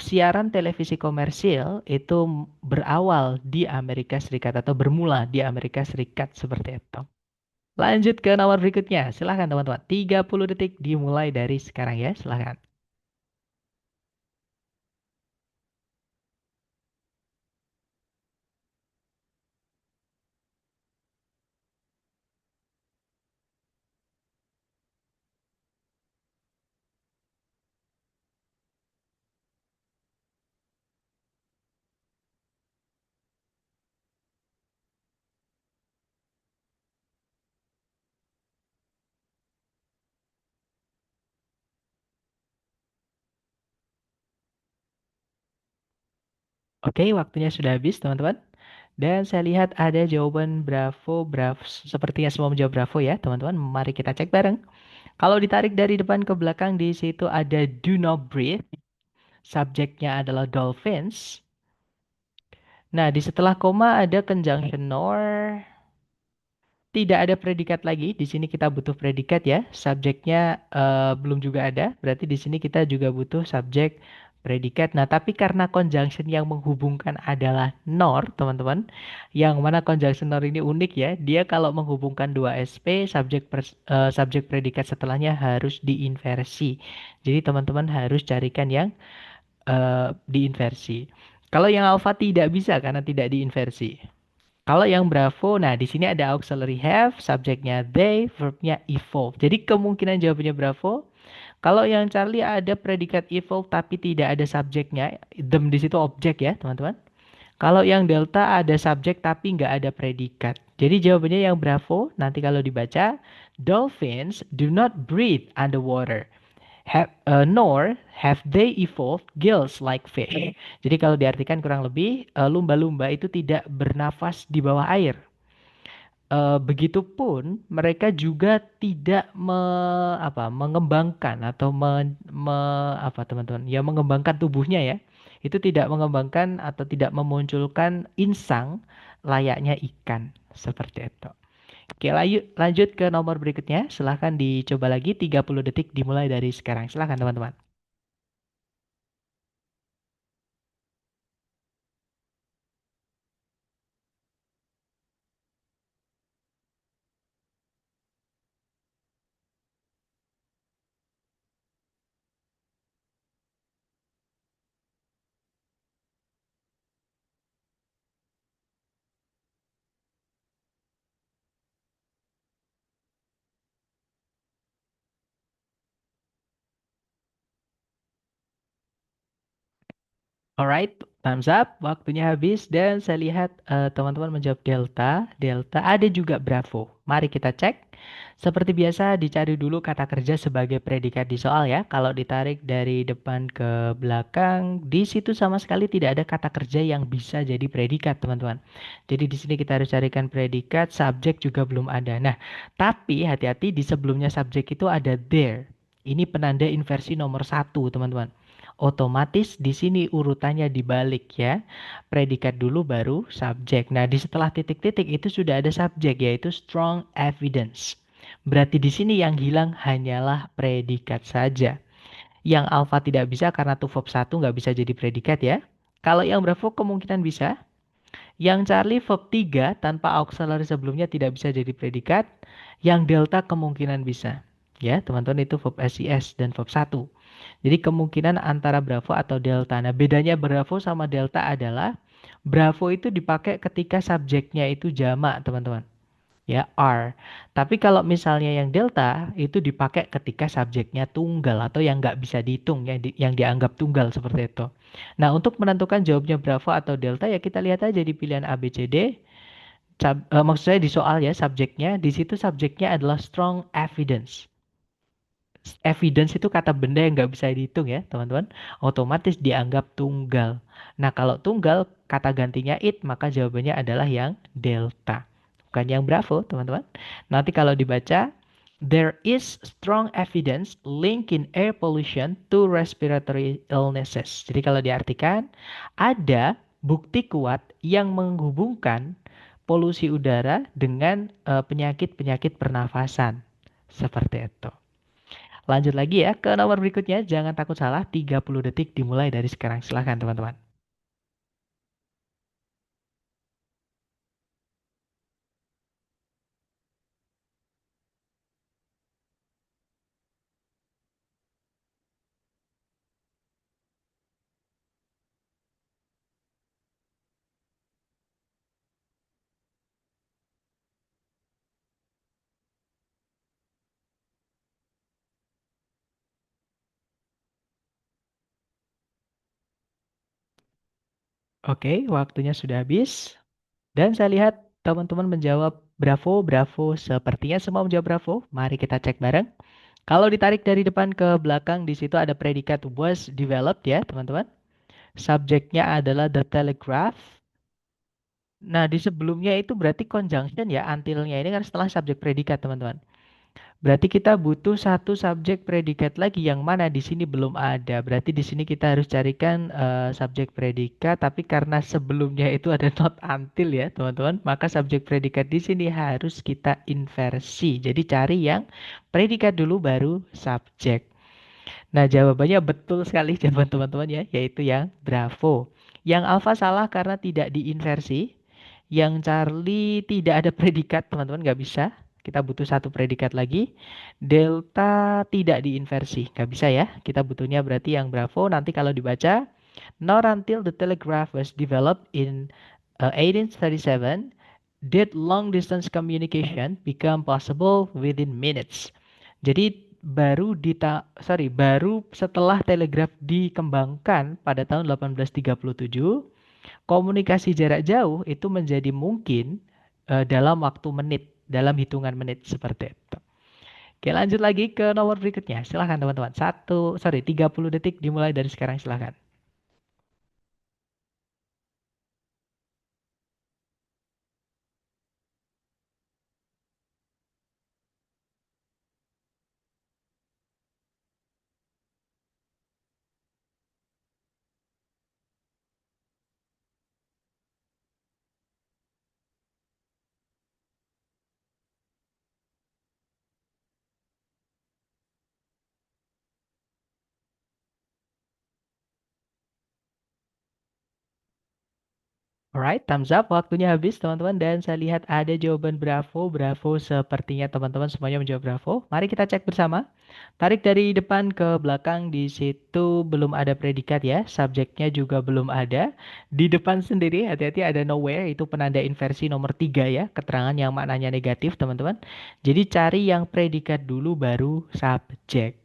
siaran televisi komersil itu berawal di Amerika Serikat atau bermula di Amerika Serikat seperti itu. Lanjut ke nomor berikutnya. Silahkan teman-teman. 30 detik dimulai dari sekarang ya. Silahkan. Oke, waktunya sudah habis teman-teman. Dan saya lihat ada jawaban Bravo, Bravo. Sepertinya semua menjawab Bravo ya teman-teman. Mari kita cek bareng. Kalau ditarik dari depan ke belakang di situ ada do not breathe. Subjeknya adalah dolphins. Nah, di setelah koma ada conjunction nor. Tidak ada predikat lagi. Di sini kita butuh predikat ya. Subjeknya belum juga ada. Berarti di sini kita juga butuh subjek predikat. Nah, tapi karena conjunction yang menghubungkan adalah nor, teman-teman. Yang mana conjunction nor ini unik ya. Dia kalau menghubungkan dua SP, subjek predikat setelahnya harus diinversi. Jadi teman-teman harus carikan yang diinversi. Kalau yang alpha tidak bisa karena tidak diinversi. Kalau yang Bravo, nah di sini ada auxiliary have, subjeknya they, verbnya evolve. Jadi kemungkinan jawabannya Bravo. Kalau yang Charlie ada predikat evolve tapi tidak ada subjeknya, them di situ objek ya teman-teman. Kalau yang Delta ada subjek tapi nggak ada predikat. Jadi jawabannya yang Bravo. Nanti kalau dibaca, dolphins do not breathe underwater. Nor have they evolved gills like fish. Jadi kalau diartikan kurang lebih lumba-lumba itu tidak bernafas di bawah air. Begitupun mereka juga tidak mengembangkan atau apa teman-teman ya mengembangkan tubuhnya ya itu tidak mengembangkan atau tidak memunculkan insang layaknya ikan seperti itu. Oke, lanjut ke nomor berikutnya. Silahkan dicoba lagi 30 detik dimulai dari sekarang. Silahkan teman-teman. Alright, thumbs up. Waktunya habis dan saya lihat teman-teman menjawab delta. Delta ada juga bravo. Mari kita cek. Seperti biasa dicari dulu kata kerja sebagai predikat di soal ya. Kalau ditarik dari depan ke belakang, di situ sama sekali tidak ada kata kerja yang bisa jadi predikat, teman-teman. Jadi di sini kita harus carikan predikat, subjek juga belum ada. Nah, tapi hati-hati di sebelumnya subjek itu ada there. Ini penanda inversi nomor satu, teman-teman. Otomatis di sini urutannya dibalik ya. Predikat dulu baru subjek. Nah, di setelah titik-titik itu sudah ada subjek yaitu strong evidence. Berarti di sini yang hilang hanyalah predikat saja. Yang alpha tidak bisa karena to verb 1 nggak bisa jadi predikat ya. Kalau yang bravo kemungkinan bisa. Yang Charlie verb 3 tanpa auxiliary sebelumnya tidak bisa jadi predikat. Yang delta kemungkinan bisa. Ya, teman-teman itu verb SIS dan verb 1. Jadi kemungkinan antara Bravo atau Delta. Nah, bedanya Bravo sama Delta adalah Bravo itu dipakai ketika subjeknya itu jamak, teman-teman. ya are. Tapi kalau misalnya yang delta itu dipakai ketika subjeknya tunggal atau yang nggak bisa dihitung, yang dianggap tunggal seperti itu. Nah, untuk menentukan jawabnya Bravo atau delta ya kita lihat aja di pilihan A, B, C, D. Maksud saya di soal ya subjeknya, di situ subjeknya adalah strong evidence. Evidence itu kata benda yang nggak bisa dihitung ya teman-teman, otomatis dianggap tunggal. Nah kalau tunggal kata gantinya it, maka jawabannya adalah yang delta, bukan yang bravo teman-teman. Nanti kalau dibaca, there is strong evidence linking air pollution to respiratory illnesses. Jadi kalau diartikan, ada bukti kuat yang menghubungkan polusi udara dengan penyakit-penyakit pernafasan. Seperti itu. Lanjut lagi ya ke nomor berikutnya. Jangan takut salah. 30 detik dimulai dari sekarang. Silahkan teman-teman. Oke, waktunya sudah habis. Dan saya lihat teman-teman menjawab bravo, bravo. Sepertinya semua menjawab bravo. Mari kita cek bareng. Kalau ditarik dari depan ke belakang, di situ ada predikat was developed ya, teman-teman. Subjeknya adalah the telegraph. Nah, di sebelumnya itu berarti conjunction ya, untilnya ini kan setelah subjek predikat, teman-teman. Berarti kita butuh satu subjek predikat lagi yang mana di sini belum ada. Berarti di sini kita harus carikan subjek predikat, tapi karena sebelumnya itu ada not until ya, teman-teman, maka subjek predikat di sini harus kita inversi. Jadi cari yang predikat dulu baru subjek. Nah, jawabannya betul sekali jawaban teman-teman ya, yaitu yang bravo. Yang alfa salah karena tidak diinversi. Yang Charlie tidak ada predikat, teman-teman, nggak bisa. Kita butuh satu predikat lagi. Delta tidak diinversi, nggak bisa ya. Kita butuhnya berarti yang bravo. Nanti kalau dibaca, not until the telegraph was developed in 1837 did long distance communication become possible within minutes. Jadi baru setelah telegraf dikembangkan pada tahun 1837, komunikasi jarak jauh itu menjadi mungkin dalam waktu menit, dalam hitungan menit seperti itu. Oke, lanjut lagi ke nomor berikutnya. Silahkan teman-teman. 30 detik dimulai dari sekarang, silahkan. Alright, thumbs up. Waktunya habis, teman-teman. Dan saya lihat ada jawaban bravo. Bravo, sepertinya teman-teman semuanya menjawab bravo. Mari kita cek bersama. Tarik dari depan ke belakang, di situ belum ada predikat ya. Subjeknya juga belum ada. Di depan sendiri, hati-hati ada nowhere. Itu penanda inversi nomor 3 ya. Keterangan yang maknanya negatif, teman-teman. Jadi cari yang predikat dulu baru subjek.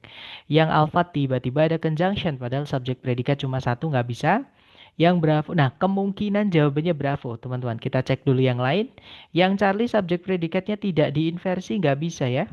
Yang alpha tiba-tiba ada conjunction. Padahal subjek predikat cuma satu, nggak bisa. Yang bravo. Nah, kemungkinan jawabannya bravo, teman-teman. Kita cek dulu yang lain. Yang Charlie subjek predikatnya tidak diinversi, nggak bisa ya.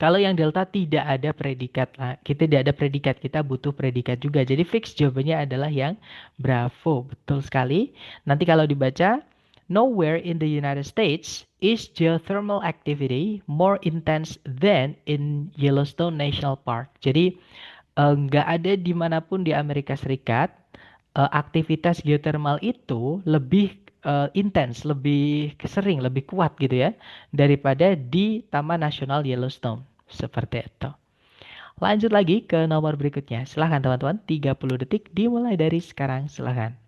Kalau yang delta tidak ada predikat. Nah, kita tidak ada predikat, kita butuh predikat juga. Jadi fix jawabannya adalah yang bravo. Betul sekali. Nanti kalau dibaca, nowhere in the United States is geothermal activity more intense than in Yellowstone National Park. Jadi nggak ada dimanapun di Amerika Serikat aktivitas geothermal itu lebih intens, lebih sering, lebih kuat gitu ya daripada di Taman Nasional Yellowstone. Seperti itu. Lanjut lagi ke nomor berikutnya. Silahkan teman-teman, 30 detik dimulai dari sekarang. Silahkan.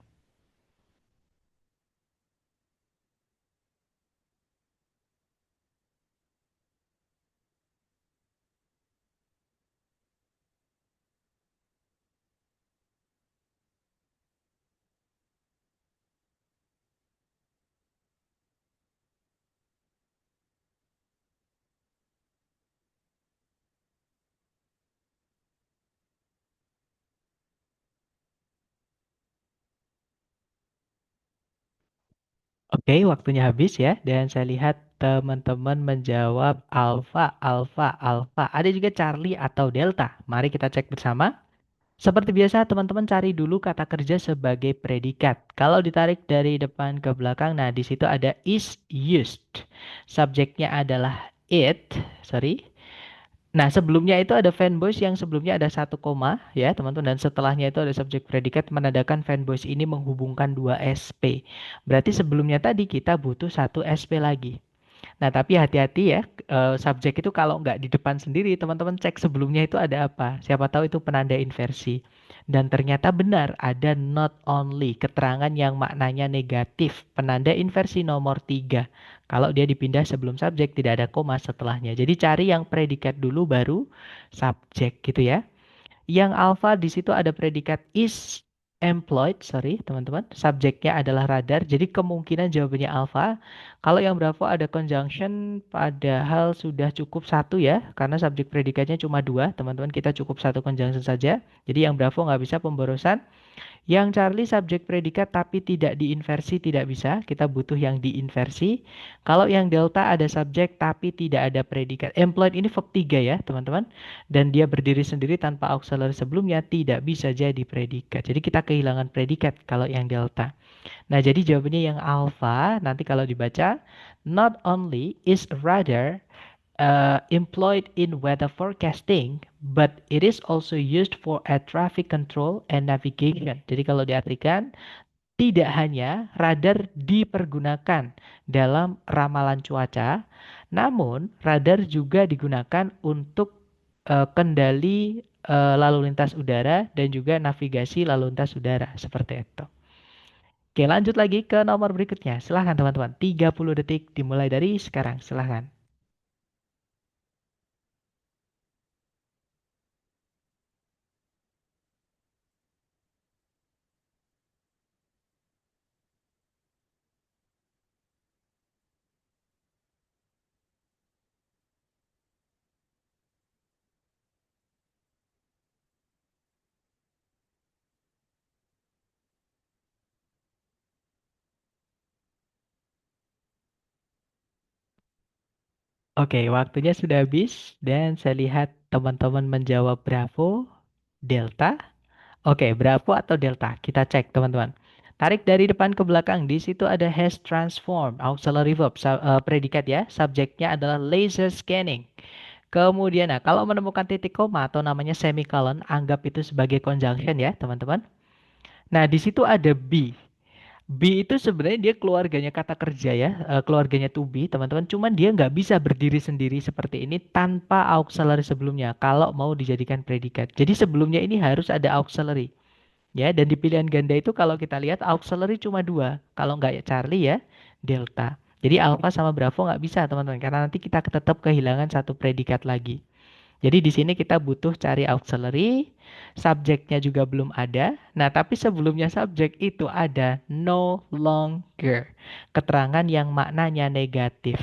Oke, waktunya habis ya. Dan saya lihat teman-teman menjawab alfa, alfa, alfa. Ada juga Charlie atau Delta. Mari kita cek bersama. Seperti biasa, teman-teman cari dulu kata kerja sebagai predikat. Kalau ditarik dari depan ke belakang, nah di situ ada is used. Subjeknya adalah it, sorry. Nah, sebelumnya itu ada fanboys yang sebelumnya ada satu koma ya, teman-teman. Dan setelahnya itu ada subjek predikat menandakan fanboys ini menghubungkan dua SP. Berarti sebelumnya tadi kita butuh satu SP lagi. Nah, tapi hati-hati ya, subjek itu kalau nggak di depan sendiri, teman-teman cek sebelumnya itu ada apa. Siapa tahu itu penanda inversi. Dan ternyata benar, ada not only, keterangan yang maknanya negatif, penanda inversi nomor 3. Kalau dia dipindah sebelum subjek, tidak ada koma setelahnya. Jadi cari yang predikat dulu baru subjek gitu ya. Yang alpha di situ ada predikat is employed, sorry teman-teman. Subjeknya adalah radar, jadi kemungkinan jawabannya alpha. Kalau yang bravo ada conjunction, padahal sudah cukup satu ya, karena subjek predikatnya cuma dua, teman-teman. Kita cukup satu conjunction saja. Jadi yang bravo nggak bisa pemborosan. Yang Charlie subjek predikat tapi tidak diinversi tidak bisa. Kita butuh yang diinversi. Kalau yang Delta ada subjek tapi tidak ada predikat. Employed ini verb 3 ya teman-teman. Dan dia berdiri sendiri tanpa auxiliary sebelumnya tidak bisa jadi predikat. Jadi kita kehilangan predikat kalau yang Delta. Nah jadi jawabannya yang alpha nanti kalau dibaca. Not only is radar employed in weather forecasting, but it is also used for air traffic control and navigation. Jadi kalau diartikan, tidak hanya radar dipergunakan dalam ramalan cuaca, namun radar juga digunakan untuk kendali lalu lintas udara dan juga navigasi lalu lintas udara seperti itu. Oke, lanjut lagi ke nomor berikutnya. Silahkan teman-teman. 30 detik dimulai dari sekarang. Silahkan. Oke, waktunya sudah habis dan saya lihat teman-teman menjawab Bravo, Delta. Oke, Bravo atau Delta? Kita cek teman-teman. Tarik dari depan ke belakang. Di situ ada has transformed, auxiliary verb, predikat ya. Subjeknya adalah laser scanning. Kemudian, nah, kalau menemukan titik koma atau namanya semicolon, anggap itu sebagai conjunction ya, teman-teman. Nah, di situ ada be. B itu sebenarnya dia keluarganya kata kerja ya, keluarganya to be, teman-teman. Cuman dia nggak bisa berdiri sendiri seperti ini tanpa auxiliary sebelumnya kalau mau dijadikan predikat. Jadi sebelumnya ini harus ada auxiliary ya. Dan di pilihan ganda itu kalau kita lihat auxiliary cuma dua. Kalau nggak ya Charlie ya, Delta. Jadi Alpha sama Bravo nggak bisa teman-teman karena nanti kita tetap kehilangan satu predikat lagi. Jadi di sini kita butuh cari auxiliary, subjeknya juga belum ada. Nah, tapi sebelumnya subjek itu ada no longer, keterangan yang maknanya negatif.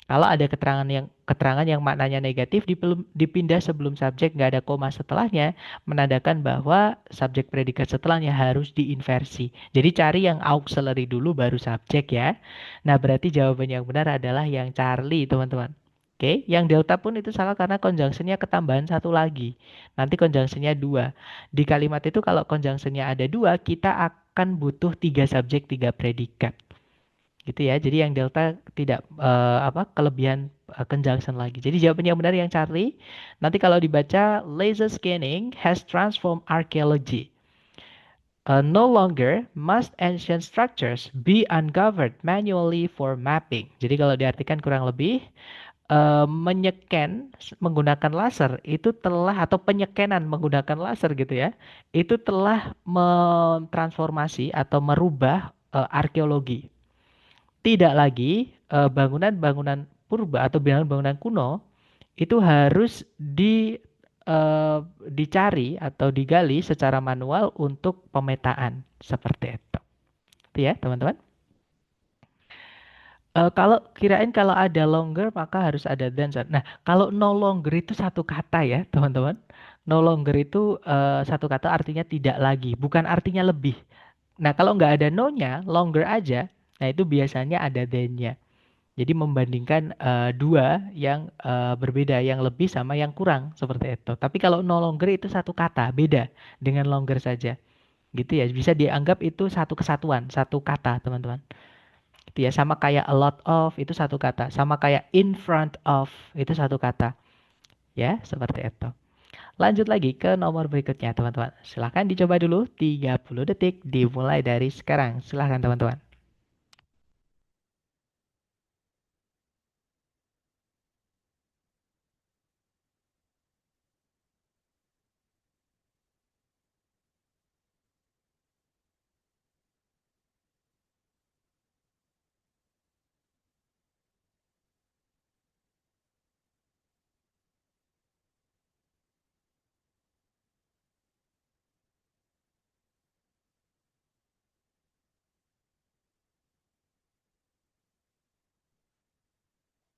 Kalau ada keterangan yang maknanya negatif dipindah sebelum subjek nggak ada koma setelahnya, menandakan bahwa subjek predikat setelahnya harus diinversi. Jadi cari yang auxiliary dulu baru subjek ya. Nah, berarti jawaban yang benar adalah yang Charlie, teman-teman. Oke, yang delta pun itu salah karena conjunctionnya ketambahan satu lagi. Nanti conjunctionnya dua. Di kalimat itu kalau conjunctionnya ada dua, kita akan butuh tiga subjek, tiga predikat. Gitu ya. Jadi yang delta tidak kelebihan conjunction lagi. Jadi jawabannya yang benar yang Charlie. Nanti kalau dibaca laser scanning has transformed archaeology. No longer must ancient structures be uncovered manually for mapping. Jadi kalau diartikan kurang lebih menyeken menggunakan laser itu telah atau penyekenan menggunakan laser gitu ya itu telah mentransformasi atau merubah arkeologi. Tidak lagi bangunan-bangunan purba atau bangunan-bangunan kuno itu harus dicari atau digali secara manual untuk pemetaan seperti itu. Itu ya teman-teman. Kalau kirain kalau ada longer maka harus ada than. Nah, kalau no longer itu satu kata ya, teman-teman. No longer itu satu kata artinya tidak lagi, bukan artinya lebih. Nah, kalau nggak ada no-nya, longer aja. Nah, itu biasanya ada then-nya. Jadi membandingkan dua yang berbeda, yang lebih sama yang kurang seperti itu. Tapi kalau no longer itu satu kata, beda dengan longer saja. Gitu ya. Bisa dianggap itu satu kesatuan, satu kata, teman-teman. Gitu ya. Sama kayak a lot of itu satu kata, sama kayak in front of itu satu kata. Ya, seperti itu. Lanjut lagi ke nomor berikutnya, teman-teman. Silahkan dicoba dulu 30 detik dimulai dari sekarang. Silahkan, teman-teman.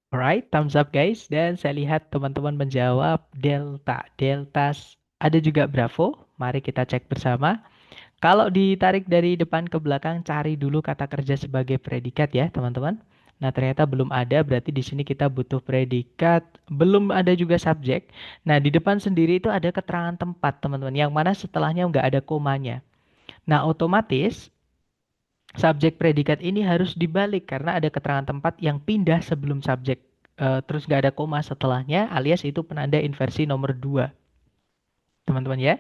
Alright, thumbs up guys. Dan saya lihat teman-teman menjawab delta. Delta ada juga Bravo. Mari kita cek bersama. Kalau ditarik dari depan ke belakang, cari dulu kata kerja sebagai predikat ya, teman-teman. Nah, ternyata belum ada, berarti di sini kita butuh predikat. Belum ada juga subjek. Nah, di depan sendiri itu ada keterangan tempat, teman-teman. Yang mana setelahnya nggak ada komanya. Nah, otomatis subjek predikat ini harus dibalik karena ada keterangan tempat yang pindah sebelum subjek. Terus nggak ada koma setelahnya, alias itu penanda inversi nomor 2 teman-teman ya.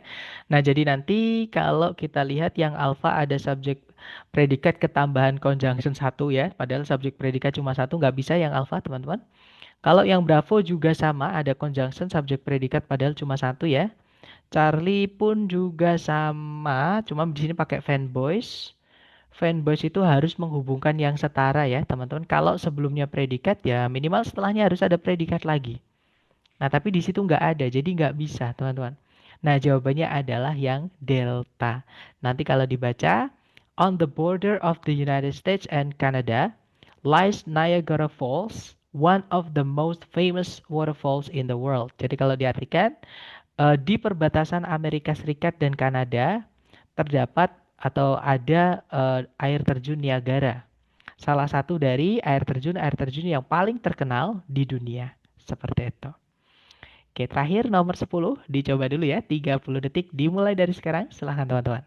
Nah, jadi nanti kalau kita lihat yang alfa ada subjek predikat ketambahan conjunction satu ya, padahal subjek predikat cuma satu, nggak bisa yang alfa, teman-teman. Kalau yang bravo juga sama, ada conjunction subjek predikat padahal cuma satu ya. Charlie pun juga sama, cuma di sini pakai fanboys. Fanboys itu harus menghubungkan yang setara ya, teman-teman. Kalau sebelumnya predikat ya minimal setelahnya harus ada predikat lagi. Nah, tapi di situ nggak ada, jadi nggak bisa, teman-teman. Nah, jawabannya adalah yang delta. Nanti kalau dibaca, on the border of the United States and Canada lies Niagara Falls, one of the most famous waterfalls in the world. Jadi kalau diartikan, di perbatasan Amerika Serikat dan Kanada terdapat atau ada air terjun Niagara. Salah satu dari air terjun yang paling terkenal di dunia. Seperti itu. Oke, terakhir nomor 10. Dicoba dulu ya. 30 detik dimulai dari sekarang. Silahkan teman-teman.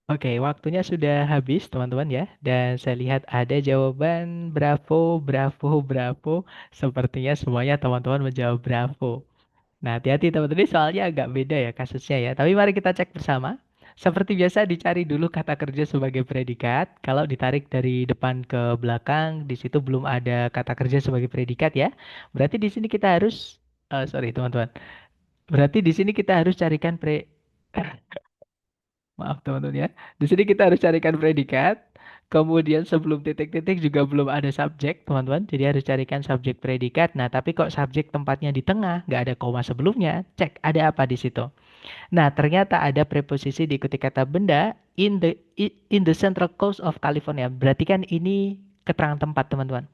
Oke, waktunya sudah habis teman-teman ya. Dan saya lihat ada jawaban bravo, bravo, bravo. Sepertinya semuanya teman-teman menjawab bravo. Nah, hati-hati teman-teman, ini soalnya agak beda ya kasusnya ya. Tapi mari kita cek bersama. Seperti biasa dicari dulu kata kerja sebagai predikat. Kalau ditarik dari depan ke belakang, di situ belum ada kata kerja sebagai predikat ya. Berarti di sini kita harus, sorry teman-teman. Berarti di sini kita harus carikan maaf teman-teman ya. Di sini kita harus carikan predikat. Kemudian sebelum titik-titik juga belum ada subjek, teman-teman. Jadi harus carikan subjek predikat. Nah, tapi kok subjek tempatnya di tengah, nggak ada koma sebelumnya. Cek ada apa di situ. Nah, ternyata ada preposisi diikuti kata benda in the central coast of California. Berarti kan ini keterangan tempat, teman-teman.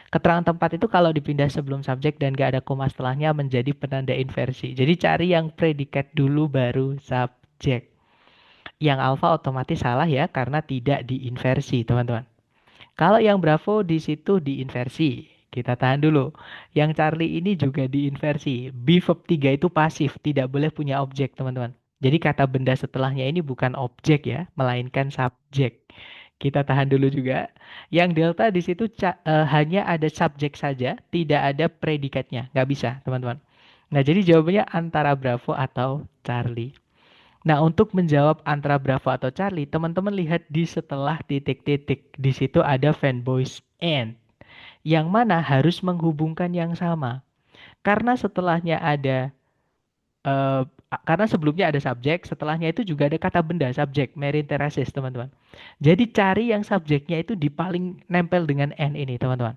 Keterangan tempat itu kalau dipindah sebelum subjek dan nggak ada koma setelahnya menjadi penanda inversi. Jadi cari yang predikat dulu baru subjek. Yang alfa otomatis salah ya karena tidak diinversi, teman-teman. Kalau yang Bravo di situ diinversi. Kita tahan dulu. Yang Charlie ini juga diinversi. Be verb 3 itu pasif, tidak boleh punya objek, teman-teman. Jadi kata benda setelahnya ini bukan objek ya, melainkan subjek. Kita tahan dulu juga. Yang delta di situ hanya ada subjek saja, tidak ada predikatnya. Nggak bisa, teman-teman. Nah, jadi jawabannya antara Bravo atau Charlie. Nah, untuk menjawab antara Bravo atau Charlie, teman-teman lihat di setelah titik-titik. Di situ ada fanboys and. Yang mana harus menghubungkan yang sama. Karena setelahnya ada Karena sebelumnya ada subjek, setelahnya itu juga ada kata benda, subjek, marine terraces, teman-teman. Jadi cari yang subjeknya itu di paling nempel dengan N ini, teman-teman.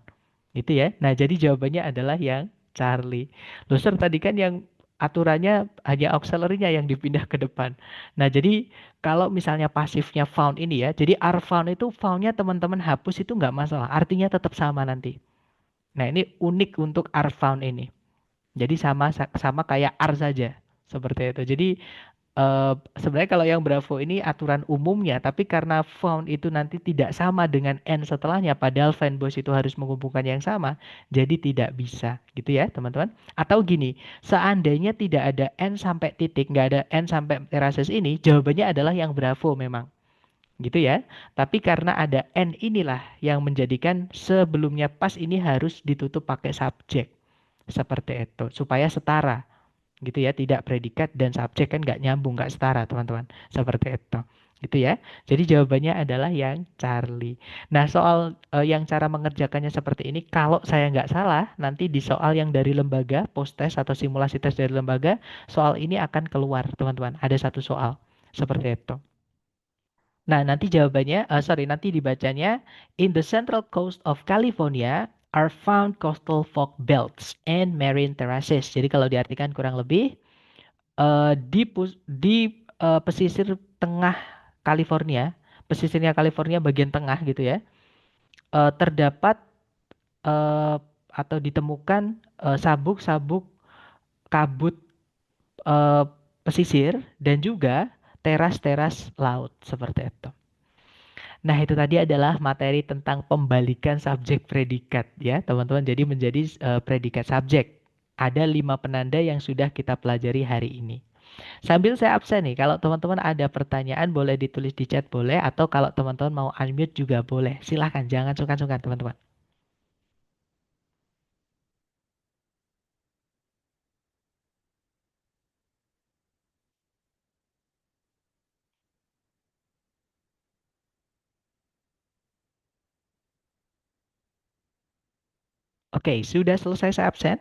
Gitu ya. Nah, jadi jawabannya adalah yang Charlie. Loser tadi kan yang aturannya hanya auxiliary-nya yang dipindah ke depan. Nah, jadi kalau misalnya pasifnya found ini ya, jadi are found itu found-nya teman-teman hapus itu nggak masalah. Artinya tetap sama nanti. Nah, ini unik untuk are found ini. Jadi sama sama kayak are saja. Seperti itu. Jadi sebenarnya kalau yang Bravo ini aturan umumnya, tapi karena found itu nanti tidak sama dengan N setelahnya, padahal fanbase itu harus menghubungkan yang sama, jadi tidak bisa, gitu ya teman-teman. Atau gini, seandainya tidak ada N sampai titik, nggak ada N sampai terases ini, jawabannya adalah yang Bravo memang, gitu ya. Tapi karena ada N inilah yang menjadikan sebelumnya pas ini harus ditutup pakai subjek, seperti itu, supaya setara gitu ya, tidak predikat dan subjek kan nggak nyambung, nggak setara teman-teman, seperti itu gitu ya. Jadi jawabannya adalah yang Charlie. Nah, soal yang cara mengerjakannya seperti ini, kalau saya nggak salah nanti di soal yang dari lembaga post test atau simulasi tes dari lembaga, soal ini akan keluar teman-teman, ada satu soal seperti itu. Nah, nanti jawabannya, sorry, nanti dibacanya, in the central coast of California are found coastal fog belts and marine terraces. Jadi kalau diartikan kurang lebih, di pesisir tengah California, pesisirnya California bagian tengah gitu ya, terdapat eh, atau ditemukan sabuk-sabuk kabut eh, pesisir dan juga teras-teras laut seperti itu. Nah, itu tadi adalah materi tentang pembalikan subjek predikat ya, teman-teman. Jadi menjadi predikat subjek. Ada 5 penanda yang sudah kita pelajari hari ini. Sambil saya absen nih, kalau teman-teman ada pertanyaan boleh ditulis di chat boleh, atau kalau teman-teman mau unmute juga boleh. Silahkan, jangan sungkan-sungkan teman-teman. Oke, sudah selesai saya absen?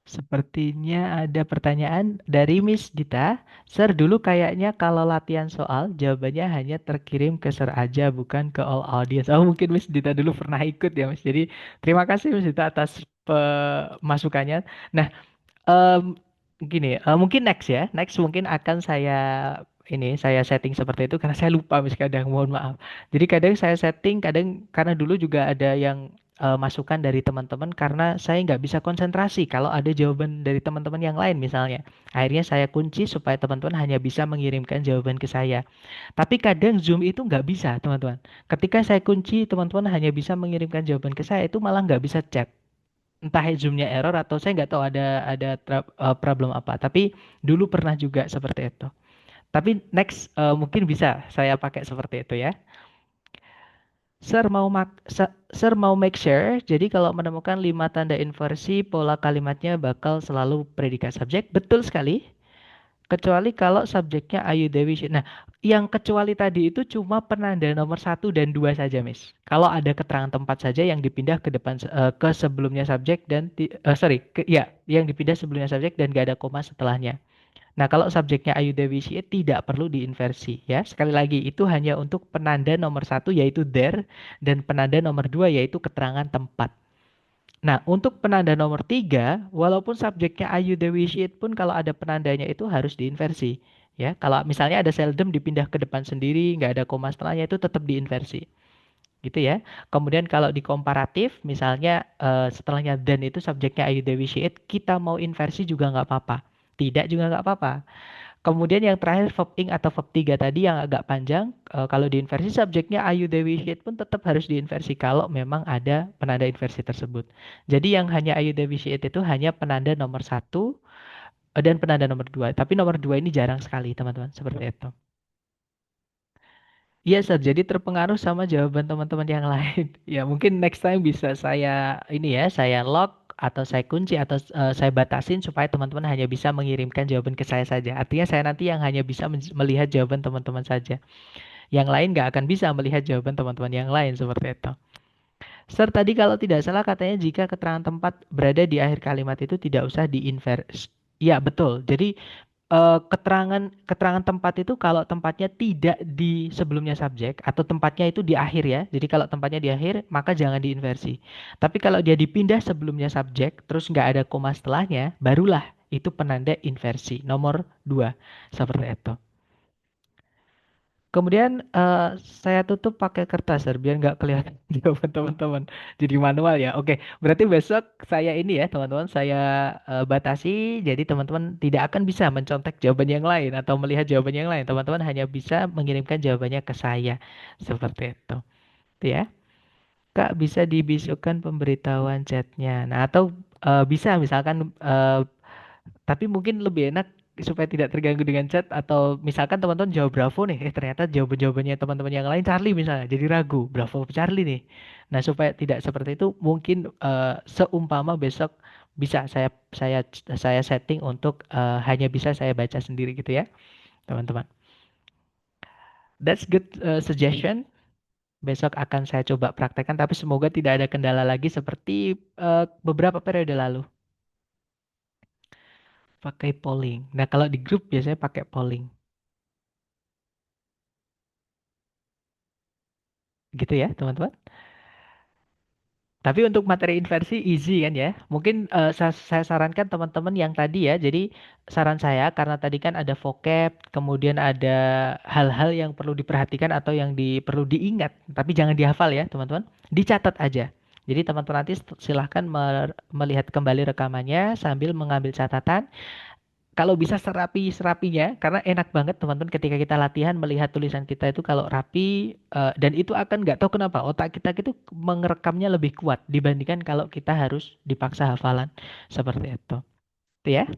Sepertinya ada pertanyaan dari Miss Dita. Sir, dulu kayaknya kalau latihan soal, jawabannya hanya terkirim ke Sir aja, bukan ke all audience. Oh, mungkin Miss Dita dulu pernah ikut ya, Miss. Jadi, terima kasih Miss Dita atas masukannya. Nah, gini, mungkin next ya. Next mungkin akan saya setting seperti itu karena saya lupa Miss kadang, mohon maaf. Jadi kadang saya setting, kadang karena dulu juga ada yang masukan dari teman-teman karena saya nggak bisa konsentrasi kalau ada jawaban dari teman-teman yang lain misalnya. Akhirnya saya kunci supaya teman-teman hanya bisa mengirimkan jawaban ke saya. Tapi kadang Zoom itu nggak bisa, teman-teman. Ketika saya kunci, teman-teman hanya bisa mengirimkan jawaban ke saya, itu malah nggak bisa chat, entah zoomnya error atau saya nggak tahu ada problem apa. Tapi dulu pernah juga seperti itu. Tapi next mungkin bisa saya pakai seperti itu ya. Sir mau make sure. Jadi kalau menemukan 5 tanda inversi, pola kalimatnya bakal selalu predikat subjek. Betul sekali. Kecuali kalau subjeknya Ayu Dewi Nah, yang kecuali tadi itu cuma penanda nomor 1 dan 2 saja, Miss. Kalau ada keterangan tempat saja yang dipindah ke depan, ke sebelumnya subjek dan sorry, ya, yang dipindah sebelumnya subjek dan gak ada koma setelahnya. Nah, kalau subjeknya Ayu Dewi tidak perlu diinversi ya. Sekali lagi, itu hanya untuk penanda nomor 1 yaitu there, dan penanda nomor 2 yaitu keterangan tempat. Nah, untuk penanda nomor 3, walaupun subjeknya Ayu Dewi Syed pun kalau ada penandanya itu harus diinversi. Ya, kalau misalnya ada seldom dipindah ke depan sendiri, nggak ada koma setelahnya itu tetap diinversi. Gitu ya. Kemudian kalau di komparatif, misalnya setelahnya dan itu subjeknya Ayu Dewi Syed, kita mau inversi juga nggak apa-apa. Tidak juga nggak apa-apa. Kemudian yang terakhir verb ing atau verb 3 tadi yang agak panjang, kalau diinversi subjeknya Ayu Dewi Syed pun tetap harus diinversi kalau memang ada penanda inversi tersebut. Jadi yang hanya Ayu Dewi Syed itu hanya penanda nomor 1 dan penanda nomor 2. Tapi nomor 2 ini jarang sekali teman-teman, seperti itu. Iya, Sir. Jadi terpengaruh sama jawaban teman-teman yang lain. Ya, mungkin next time bisa saya lock atau saya kunci atau saya batasin supaya teman-teman hanya bisa mengirimkan jawaban ke saya saja. Artinya saya nanti yang hanya bisa melihat jawaban teman-teman saja. Yang lain nggak akan bisa melihat jawaban teman-teman yang lain seperti itu. Sir, tadi kalau tidak salah katanya jika keterangan tempat berada di akhir kalimat itu tidak usah diinvers. Ya, betul. Jadi keterangan keterangan tempat itu kalau tempatnya tidak di sebelumnya subjek atau tempatnya itu di akhir ya. Jadi kalau tempatnya di akhir, maka jangan diinversi. Tapi kalau dia dipindah sebelumnya subjek, terus nggak ada koma setelahnya, barulah itu penanda inversi. Nomor dua, seperti itu. Kemudian saya tutup pakai kertas, Sir, biar nggak kelihatan jawaban teman-teman. Jadi manual ya. Oke, berarti besok saya ini ya, teman-teman, saya batasi. Jadi teman-teman tidak akan bisa mencontek jawaban yang lain atau melihat jawaban yang lain. Teman-teman hanya bisa mengirimkan jawabannya ke saya. Seperti itu. Itu ya. Kak, bisa dibisukan pemberitahuan chatnya. Nah, atau bisa misalkan tapi mungkin lebih enak supaya tidak terganggu dengan chat atau misalkan teman-teman jawab Bravo nih, ternyata jawabannya teman-teman yang lain Charlie misalnya, jadi ragu Bravo apa Charlie nih. Nah supaya tidak seperti itu mungkin seumpama besok bisa saya setting untuk hanya bisa saya baca sendiri gitu ya teman-teman. That's good suggestion. Besok akan saya coba praktekkan tapi semoga tidak ada kendala lagi seperti beberapa periode lalu. Pakai polling. Nah kalau di grup biasanya pakai polling. Gitu ya teman-teman. Tapi untuk materi inversi easy kan ya. Mungkin saya sarankan teman-teman yang tadi ya. Jadi saran saya karena tadi kan ada vocab, kemudian ada hal-hal yang perlu diperhatikan atau yang perlu diingat, tapi jangan dihafal ya, teman-teman. Dicatat aja. Jadi teman-teman nanti silahkan melihat kembali rekamannya sambil mengambil catatan. Kalau bisa serapi-serapinya, karena enak banget teman-teman ketika kita latihan melihat tulisan kita itu kalau rapi, dan itu akan nggak tahu kenapa otak kita itu mengerekamnya lebih kuat dibandingkan kalau kita harus dipaksa hafalan seperti itu. Itu ya.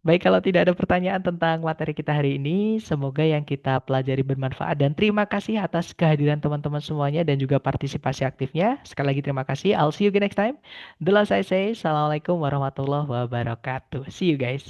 Baik, kalau tidak ada pertanyaan tentang materi kita hari ini, semoga yang kita pelajari bermanfaat dan terima kasih atas kehadiran teman-teman semuanya dan juga partisipasi aktifnya. Sekali lagi terima kasih. I'll see you again next time. The last I say, Assalamualaikum warahmatullahi wabarakatuh. See you guys.